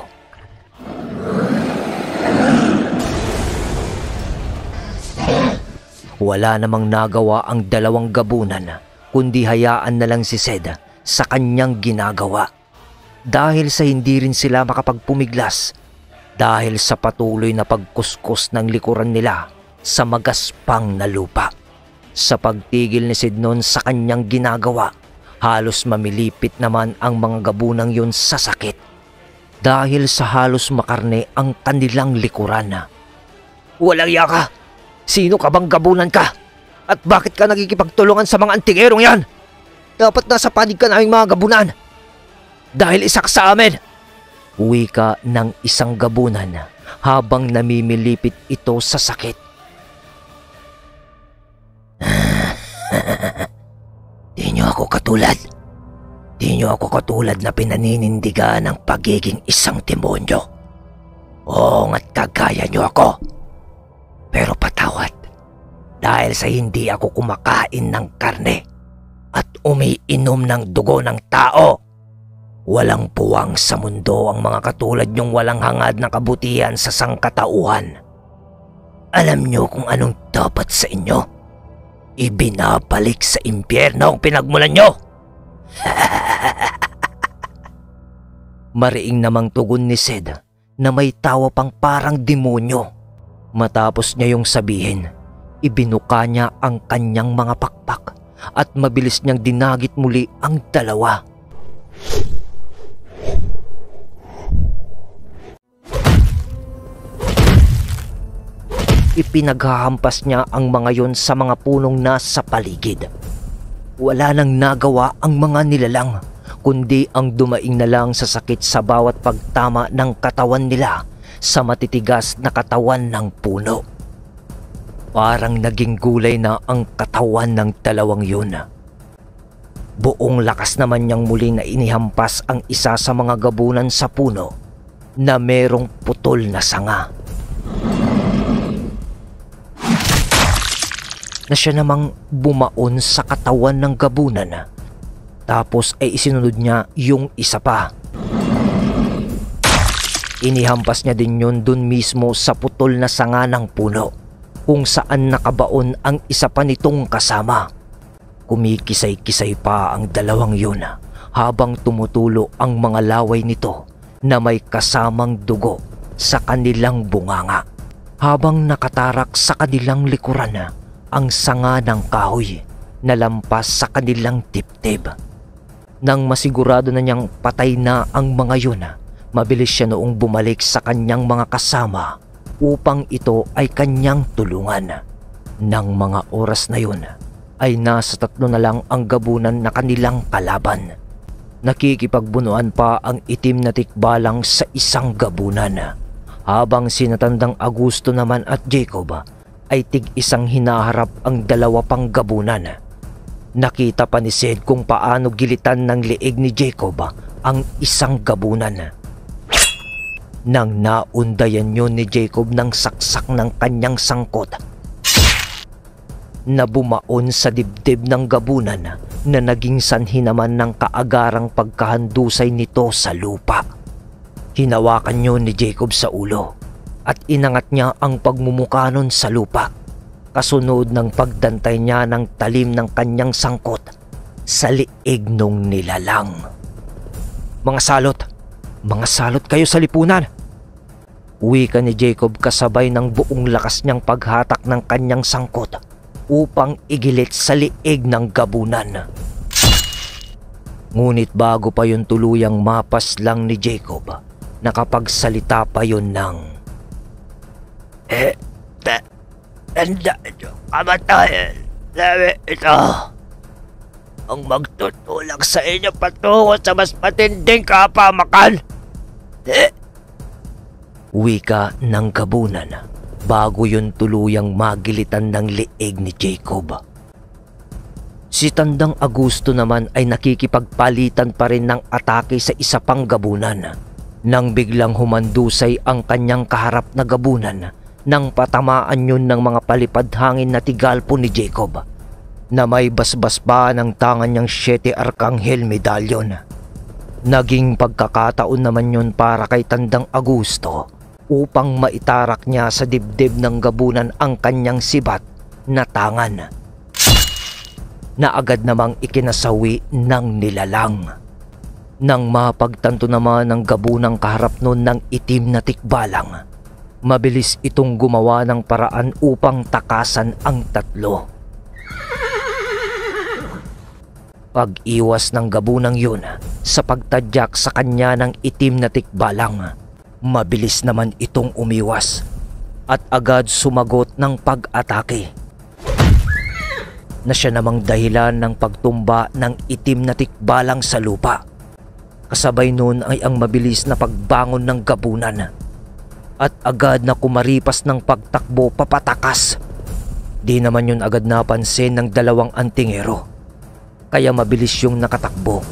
Wala namang nagawa ang dalawang gabunan kundi hayaan na lang si Zed sa kanyang ginagawa dahil sa hindi rin sila makapagpumiglas dahil sa patuloy na pagkuskus ng likuran nila sa magaspang na lupa. Sa pagtigil ni Sid noon sa kanyang ginagawa, halos mamilipit naman ang mga gabunang yun sa sakit dahil sa halos makarne ang kanilang likuran. Walang iya ka! Sino ka bang gabunan ka? At bakit ka nakikipagtulungan sa mga antingerong yan? Dapat nasa panig ka naming mga gabunan. Dahil isa ka sa amin. Wika ng isang gabunan habang namimilipit ito sa sakit. Di nyo ako katulad. Di nyo ako katulad na pinaninindigan ng pagiging isang demonyo. Oo nga't kagaya nyo ako. Pero patawad. Dahil sa hindi ako kumakain ng karne at umiinom ng dugo ng tao. Walang puwang sa mundo ang mga katulad nyong walang hangad na kabutihan sa sangkatauhan. Alam nyo kung anong dapat sa inyo? Ibinabalik sa impyerno ang pinagmulan nyo. Mariing namang tugon ni Sid na may tawa pang parang demonyo. Matapos niya yung sabihin, ibinuka niya ang kanyang mga pakpak at mabilis niyang dinagit muli ang dalawa. Ipinaghahampas niya ang mga yon sa mga punong nasa paligid. Wala nang nagawa ang mga nilalang, kundi ang dumaing na lang sa sakit sa bawat pagtama ng katawan nila sa matitigas na katawan ng puno. Parang naging gulay na ang katawan ng dalawang yun. Buong lakas naman niyang muli na inihampas ang isa sa mga gabunan sa puno na merong putol na sanga. Na siya namang bumaon sa katawan ng gabunan. Tapos ay isinunod niya yung isa pa. Inihampas niya din yun dun mismo sa putol na sanga ng puno, kung saan nakabaon ang isa pa nitong kasama. Kumikisay-kisay pa ang dalawang yun habang tumutulo ang mga laway nito na may kasamang dugo sa kanilang bunganga, habang nakatarak sa kanilang likuran ang sanga ng kahoy na lampas sa kanilang dibdib. Nang masigurado na niyang patay na ang mga yun, mabilis siya noong bumalik sa kanyang mga kasama upang ito ay kanyang tulungan. Nang mga oras na yun ay nasa 3 na lang ang gabunan na kanilang kalaban. Nakikipagbunuan pa ang itim na tikbalang sa isang gabunan Habang sinatandang Augusto naman at Jacob ay tig-isang hinaharap ang dalawa pang gabunan. Nakita pa ni Sid kung paano gilitan ng liig ni Jacob ang isang gabunan. Nang naundayan yun ni Jacob ng saksak ng kanyang sangkot na bumaon sa dibdib ng gabunan na naging sanhi naman ng kaagarang pagkahandusay nito sa lupa. Hinawakan yun ni Jacob sa ulo at inangat niya ang pagmumuka nun sa lupa, kasunod ng pagdantay niya ng talim ng kanyang sangkot sa liig nung nilalang. Mga salot kayo sa lipunan! Wika ni Jacob kasabay ng buong lakas niyang paghatak ng kanyang sangkot upang igilit sa liig ng gabunan. Ngunit bago pa yun tuluyang mapas lang ni Jacob, nakapagsalita pa yun ng tanda nyo kamatayan namin ito ang magtutulak sa inyo patungo sa mas matinding kapamakan. Wika ng gabunan bago yun tuluyang magilitan ng liig ni Jacob. Si Tandang Augusto naman ay nakikipagpalitan pa rin ng atake sa isa pang gabunan nang biglang humandusay ang kanyang kaharap na gabunan nang patamaan yun ng mga palipad hangin na tigalpo ni Jacob na may basbas pa ng tangan niyang 7 Arkanghel medalyon. Naging pagkakataon naman yun para kay Tandang Augusto upang maitarak niya sa dibdib ng gabunan ang kanyang sibat na tangan na agad namang ikinasawi ng nilalang. Nang mapagtanto naman ng gabunang kaharap nun ng itim na tikbalang, mabilis itong gumawa ng paraan upang takasan ang tatlo. Pag-iwas ng gabunang yun sa pagtadyak sa kanya ng itim na tikbalang, mabilis naman itong umiwas at agad sumagot ng pag-atake na siya namang dahilan ng pagtumba ng itim na tikbalang sa lupa. Kasabay nun ay ang mabilis na pagbangon ng gabunan at agad na kumaripas ng pagtakbo papatakas. Di naman yun agad napansin ng dalawang antingero, kaya mabilis yung nakatakbo.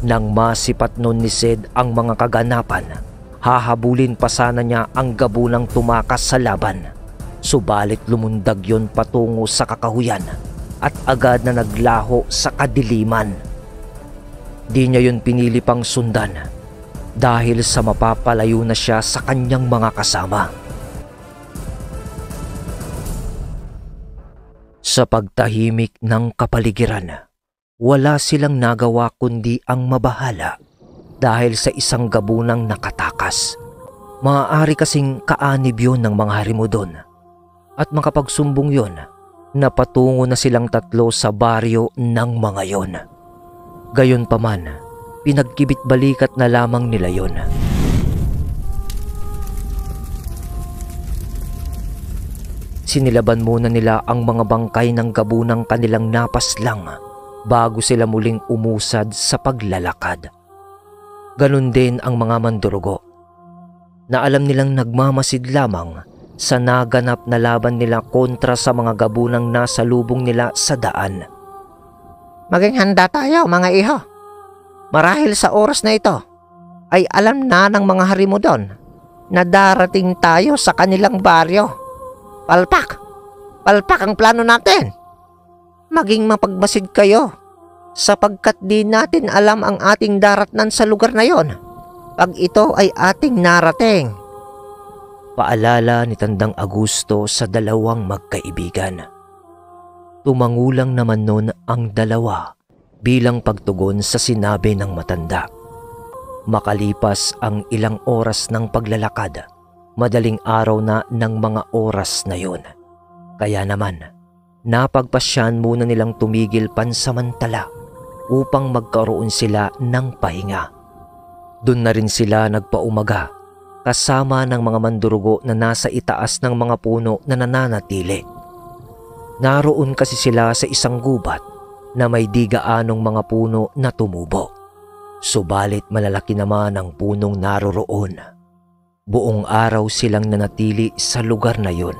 Nang masipat nun ni Sid ang mga kaganapan, hahabulin pa sana niya ang gabunang tumakas sa laban. Subalit lumundag yun patungo sa kakahuyan at agad na naglaho sa kadiliman. Di niya yun pinili pang sundan dahil sa mapapalayo na siya sa kanyang mga kasama. Sa pagtahimik ng kapaligiran, wala silang nagawa kundi ang mabahala dahil sa isang gabunang nakatakas. Maaari kasing kaanib yun ng mga harimo doon at makapagsumbong yun na patungo na silang tatlo sa baryo ng mga yon. Gayunpaman, pinagkibit-balikat na lamang nila yon. Sinilaban muna nila ang mga bangkay ng gabunang kanilang napaslang bago sila muling umusad sa paglalakad. Ganon din ang mga mandurugo na alam nilang nagmamasid lamang sa naganap na laban nila kontra sa mga gabunang nasa lubong nila sa daan. Maging handa tayo mga iho. Marahil sa oras na ito ay alam na ng mga harimo doon na darating tayo sa kanilang baryo. Palpak ang plano natin. Maging mapagmasid kayo sapagkat di natin alam ang ating daratnan sa lugar na yon pag ito ay ating narating. Paalala ni Tandang Augusto sa dalawang magkaibigan. Tumangulang naman nun ang dalawa bilang pagtugon sa sinabi ng matanda. Makalipas ang ilang oras ng paglalakad, madaling araw na ng mga oras na yun. Kaya naman, napagpasyan muna nilang tumigil pansamantala upang magkaroon sila ng pahinga. Doon na rin sila nagpaumaga kasama ng mga mandurugo na nasa itaas ng mga puno na nananatili. Naroon kasi sila sa isang gubat na may di gaanong mga puno na tumubo. Subalit malalaki naman ang punong naroroon. Buong araw silang nanatili sa lugar na yun.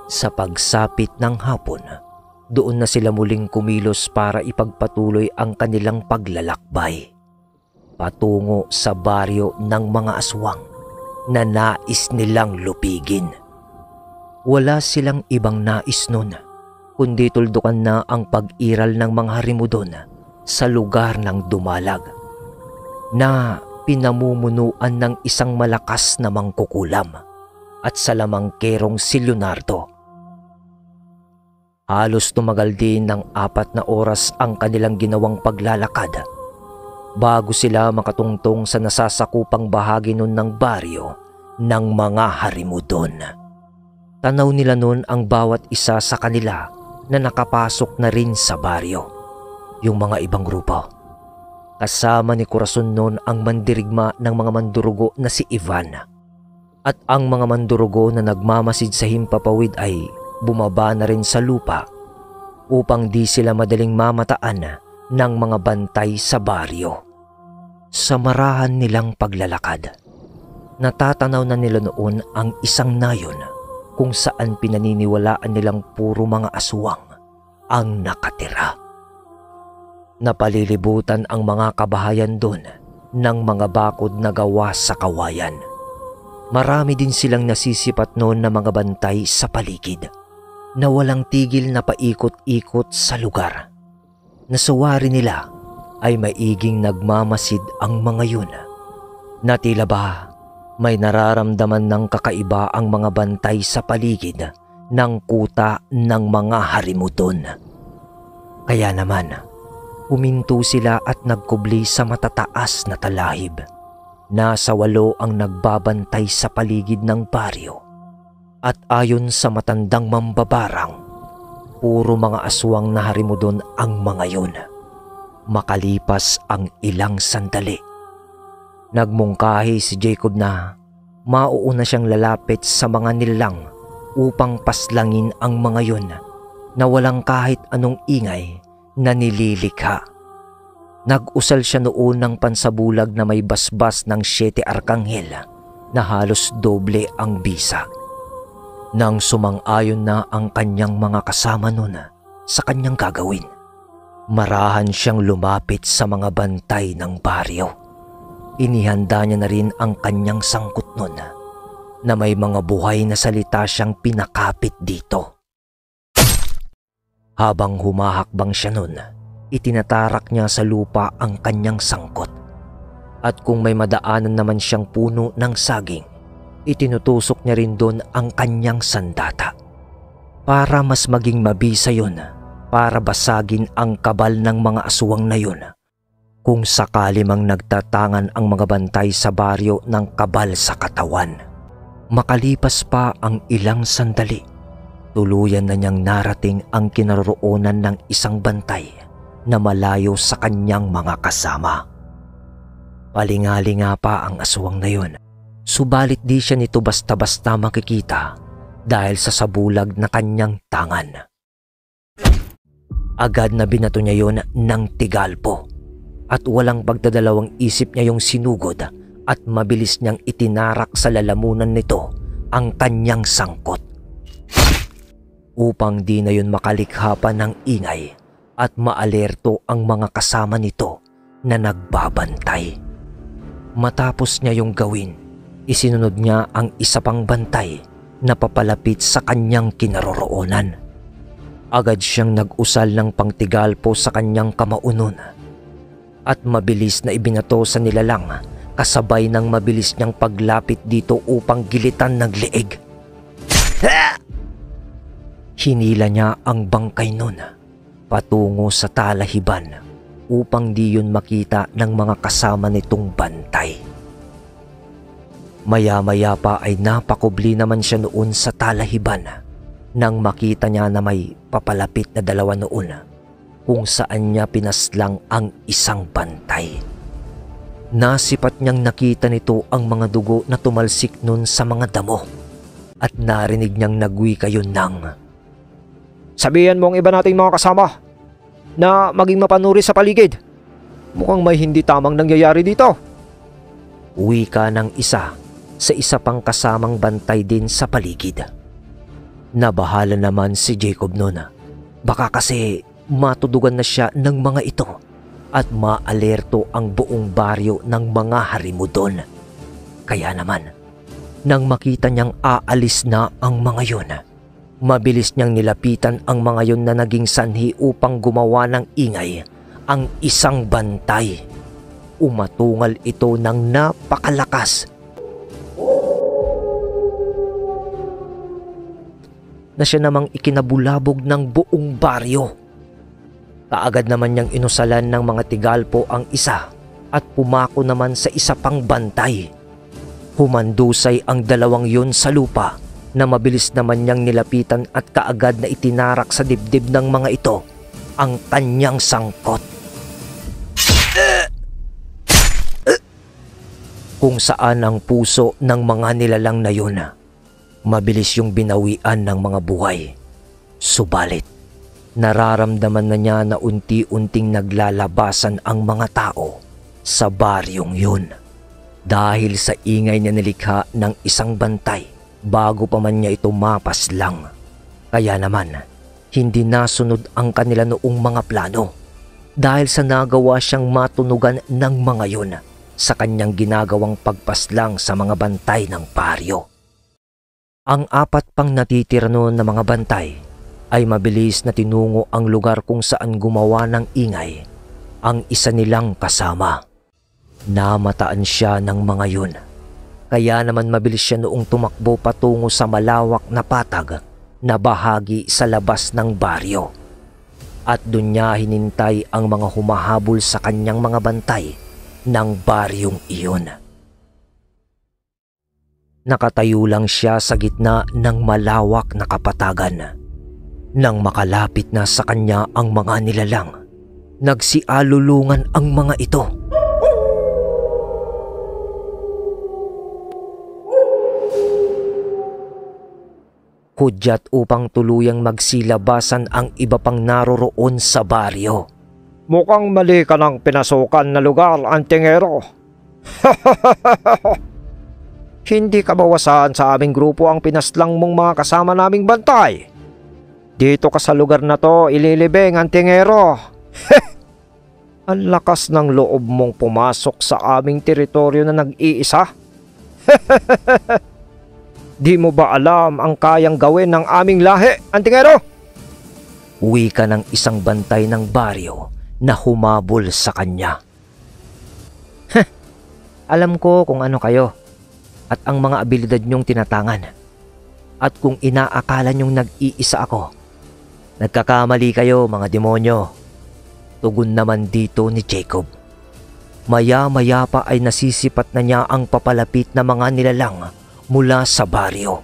Sa pagsapit ng hapon, doon na sila muling kumilos para ipagpatuloy ang kanilang paglalakbay patungo sa baryo ng mga aswang na nais nilang lupigin. Wala silang ibang nais nun, kundi tuldukan na ang pag-iral ng mga harimo doon sa lugar ng dumalag na pinamumunuan ng isang malakas na mangkukulam at salamangkerong si Leonardo. Halos tumagal din ng 4 na oras ang kanilang ginawang paglalakad bago sila makatungtong sa nasasakupang bahagi nun ng baryo ng mga harimo doon. Tanaw nila nun ang bawat isa sa kanila na nakapasok na rin sa baryo, yung mga ibang grupo. Kasama ni Corazon noon ang mandirigma ng mga mandurugo na si Ivan. At ang mga mandurugo na nagmamasid sa himpapawid ay bumaba na rin sa lupa upang di sila madaling mamataan ng mga bantay sa baryo. Sa marahan nilang paglalakad, natatanaw na nila noon ang isang nayon kung saan pinaniniwalaan nilang puro mga aswang ang nakatira. Napalilibutan ang mga kabahayan doon ng mga bakod na gawa sa kawayan. Marami din silang nasisipat noon na mga bantay sa paligid na walang tigil na paikot-ikot sa lugar. Nasawari nila ay maiging nagmamasid ang mga yun na tila ba may nararamdaman ng kakaiba ang mga bantay sa paligid ng kuta ng mga harimo doon. Kaya naman, huminto sila at nagkubli sa matataas na talahib. Nasa 8 ang nagbabantay sa paligid ng baryo. At ayon sa matandang mambabarang, puro mga aswang na harimo doon ang mga yun. Makalipas ang ilang sandali, nagmungkahi si Jacob na mauuna siyang lalapit sa mga nilalang upang paslangin ang mga yun na walang kahit anong ingay na nililikha. Nag-usal siya noon ng pansabulag na may basbas ng 7 arkanghel na halos doble ang bisa. Nang sumang-ayon na ang kanyang mga kasama noon sa kanyang gagawin, marahan siyang lumapit sa mga bantay ng baryo. Inihanda niya na rin ang kanyang sangkot noon na may mga buhay na salita siyang pinakapit dito. Habang humahakbang siya noon, itinatarak niya sa lupa ang kanyang sangkot. At kung may madaanan naman siyang puno ng saging, itinutusok niya rin doon ang kanyang sandata para mas maging mabisa yun para basagin ang kabal ng mga aswang na yun kung sakali mang nagtatangan ang mga bantay sa baryo ng kabal sa katawan. Makalipas pa ang ilang sandali, tuluyan na niyang narating ang kinaroroonan ng isang bantay na malayo sa kanyang mga kasama. Palingalinga pa ang aswang na yun, subalit di siya nito basta-basta makikita dahil sa sabulag na kanyang tangan. Agad na binato niya yon ng tigalpo at walang pagdadalawang isip niya yung sinugod at mabilis niyang itinarak sa lalamunan nito ang kanyang sangkot. Upang di na yun makalikha pa ng ingay at maalerto ang mga kasama nito na nagbabantay. Matapos niya yung gawin, isinunod niya ang isa pang bantay na papalapit sa kanyang kinaroroonan. Agad siyang nag-usal ng pangtigalpo sa kanyang kamaunon at mabilis na ibinato sa nilalang kasabay ng mabilis niyang paglapit dito upang gilitan ng leeg. Hinila niya ang bangkay nun patungo sa talahiban upang di yun makita ng mga kasama nitong bantay. Maya-maya pa ay napakubli naman siya noon sa talahiban nang makita niya na may papalapit na 2 noon kung saan niya pinaslang ang isang bantay. Nasipat niyang nakita nito ang mga dugo na tumalsik nun sa mga damo at narinig niyang nagwika yun ng, Sabihan mo ang iba nating mga kasama na maging mapanuri sa paligid. Mukhang may hindi tamang nangyayari dito. Wika ng isa sa isa pang kasamang bantay din sa paligid. Nabahala naman si Jacob noon. Baka kasi matudugan na siya ng mga ito at maalerto ang buong baryo ng mga harimo doon. Kaya naman, nang makita niyang aalis na ang mga yun, mabilis niyang nilapitan ang mga yun na naging sanhi upang gumawa ng ingay ang isang bantay. Umatungal ito ng napakalakas na siya namang ikinabulabog ng buong baryo. Kaagad naman niyang inusalan ng mga tigalpo ang isa at pumako naman sa isa pang bantay. Humandusay ang dalawang yun sa lupa na mabilis naman niyang nilapitan at kaagad na itinarak sa dibdib ng mga ito ang kanyang sangkot. Kung saan ang puso ng mga nilalang na yun, mabilis yung binawian ng mga buhay. Subalit, nararamdaman na niya na unti-unting naglalabasan ang mga tao sa baryong yun. Dahil sa ingay na nilikha ng isang bantay bago pa man niya ito mapaslang. Kaya naman, hindi nasunod ang kanila noong mga plano dahil sa nagawa siyang matunugan ng mga yun sa kanyang ginagawang pagpaslang sa mga bantay ng baryo. Ang apat pang natitira noon na mga bantay ay mabilis na tinungo ang lugar kung saan gumawa ng ingay ang isa nilang kasama. Namataan siya ng mga yun. Kaya naman mabilis siya noong tumakbo patungo sa malawak na patag na bahagi sa labas ng baryo. At doon niya hinintay ang mga humahabol sa kanyang mga bantay ng baryong iyon. Nakatayo lang siya sa gitna ng malawak na kapatagan. Nang makalapit na sa kanya ang mga nilalang, nagsialulungan ang mga ito. Hudyat upang tuluyang magsilabasan ang iba pang naroroon sa baryo. Mukhang mali ka ng pinasukan na lugar, antingero. Hindi ka bawasan sa aming grupo ang pinaslang mong mga kasama naming bantay. Dito ka sa lugar na to ililibing, antingero. Ang lakas ng loob mong pumasok sa aming teritoryo na nag-iisa. Di mo ba alam ang kayang gawin ng aming lahi, antingero? Uwi ka ng isang bantay ng baryo na humabol sa kanya. Alam ko kung ano kayo at ang mga abilidad niyong tinatangan. At kung inaakala niyong nag-iisa ako, nagkakamali kayo mga demonyo. Tugon naman dito ni Jacob. Maya-maya pa ay nasisipat na niya ang papalapit na mga nilalang mula sa baryo.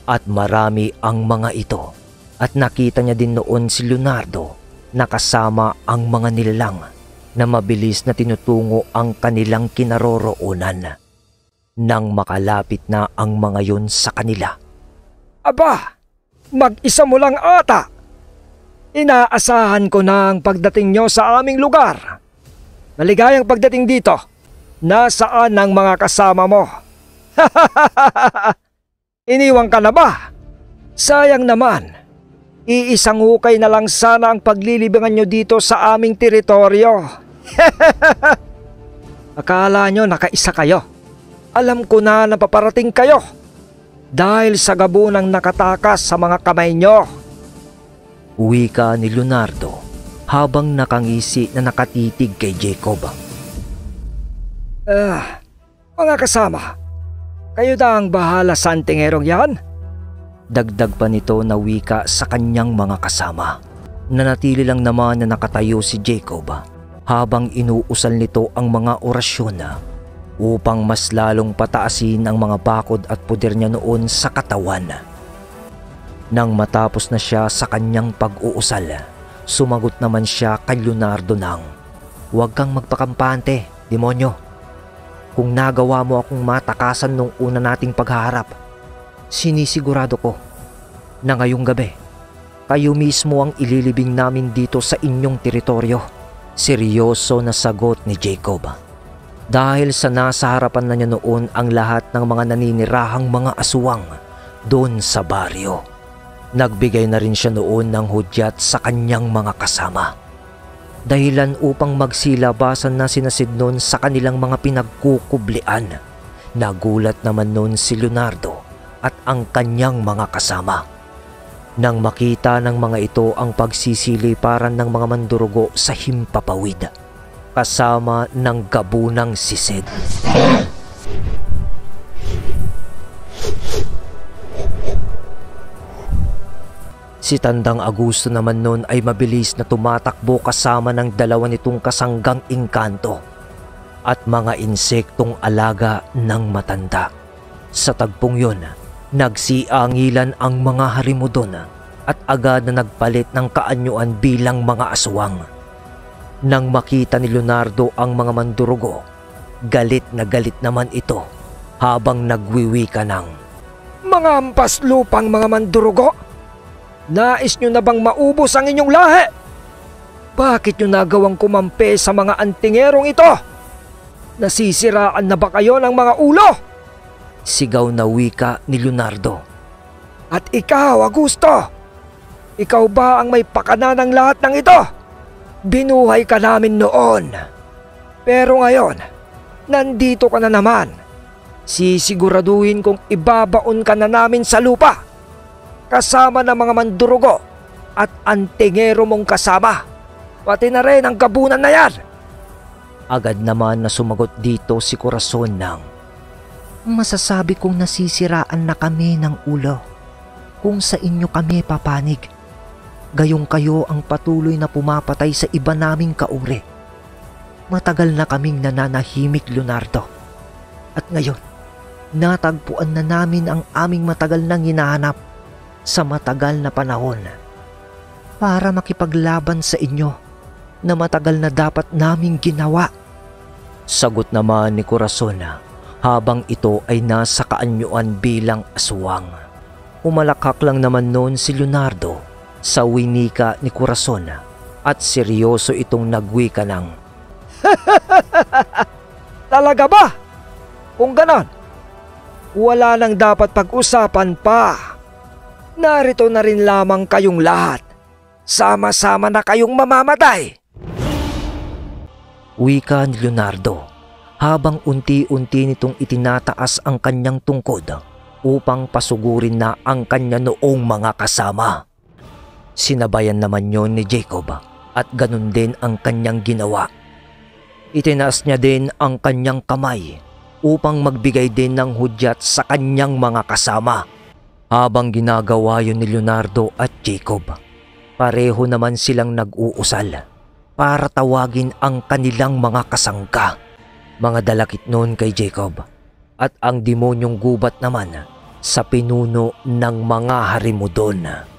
At marami ang mga ito. At nakita niya din noon si Leonardo na kasama ang mga nilalang na mabilis na tinutungo ang kanilang kinaroroonan. Nang makalapit na ang mga yun sa kanila. Aba, mag-isa mo lang ata. Inaasahan ko na ang pagdating nyo sa aming lugar. Maligayang pagdating dito. Nasaan ang mga kasama mo? Iniwan ka na ba? Sayang naman. Iisang hukay na lang sana ang paglilibingan nyo dito sa aming teritoryo. Akala nyo nakaisa kayo. Alam ko na napaparating kayo dahil sa gabunang nakatakas sa mga kamay nyo. Wika ni Leonardo habang nakangisi na nakatitig kay Jacob. Mga kasama, kayo na ang bahala sa antingerong yan? Dagdag pa nito na wika sa kanyang mga kasama. Nanatili lang naman na nakatayo si Jacob habang inuusal nito ang mga orasyon upang mas lalong pataasin ang mga bakod at puder niya noon sa katawan. Nang matapos na siya sa kanyang pag-uusal, sumagot naman siya kay Leonardo ng, "Huwag kang magpakampante, demonyo. Kung nagawa mo akong matakasan nung una nating paghaharap, sinisigurado ko na ngayong gabi, kayo mismo ang ililibing namin dito sa inyong teritoryo." Seryoso na sagot ni Jacob. dahil sa nasa harapan na niya noon ang lahat ng mga naninirahang mga aswang doon sa baryo. Nagbigay na rin siya noon ng hudyat sa kanyang mga kasama. Dahilan upang magsilabasan na sina Sidnon sa kanilang mga pinagkukublian. Nagulat naman noon si Leonardo at ang kanyang mga kasama. Nang makita ng mga ito ang pagsisiliparan ng mga mandurugo sa himpapawid, kasama ng gabunang si Sid. Si Tandang Augusto naman noon ay mabilis na tumatakbo kasama ng dalawa nitong kasanggang engkanto at mga insektong alaga ng matanda. Sa tagpong yun, nagsiangilan ang mga harimudon at agad na nagpalit ng kaanyuan bilang mga aswang. Nang makita ni Leonardo ang mga mandurugo, galit na galit naman ito habang nagwiwika ng, Mga ampas lupang mga mandurugo! Nais nyo na bang maubos ang inyong lahi? Bakit nyo nagawang kumampi sa mga antingerong ito? Nasisiraan na ba kayo ng mga ulo? Sigaw na wika ni Leonardo. At ikaw, Augusto, ikaw ba ang may pakana ng lahat ng ito? Binuhay ka namin noon. Pero ngayon, nandito ka na naman. Sisiguraduhin kong ibabaon ka na namin sa lupa. Kasama ng mga mandurugo at antingero mong kasama. Pati na rin ang gabunan na yan. Agad naman na sumagot dito si Corazon ng, masasabi kong nasisiraan na kami ng ulo kung sa inyo kami papanig. Gayong kayo ang patuloy na pumapatay sa iba naming kauri. Matagal na kaming nananahimik, Leonardo. At ngayon, natagpuan na namin ang aming matagal nang hinahanap sa matagal na panahon para makipaglaban sa inyo na matagal na dapat naming ginawa. Sagot naman ni Corazon habang ito ay nasa kaanyuan bilang aswang. Umalakak lang naman noon si Leonardo sa winika ni Corazon at seryoso itong nagwika ng, Talaga ba? Kung ganon, wala nang dapat pag-usapan pa. Narito na rin lamang kayong lahat. Sama-sama na kayong mamamatay. Wika ni Leonardo habang unti-unti nitong itinataas ang kanyang tungkod upang pasugurin na ang kanya noong mga kasama. Sinabayan naman yon ni Jacob at ganun din ang kanyang ginawa. Itinaas niya din ang kanyang kamay upang magbigay din ng hudyat sa kanyang mga kasama. Habang ginagawa yun ni Leonardo at Jacob, pareho naman silang nag-uusal para tawagin ang kanilang mga kasangka. Mga dalakit noon kay Jacob at ang demonyong gubat naman sa pinuno ng mga harimudon.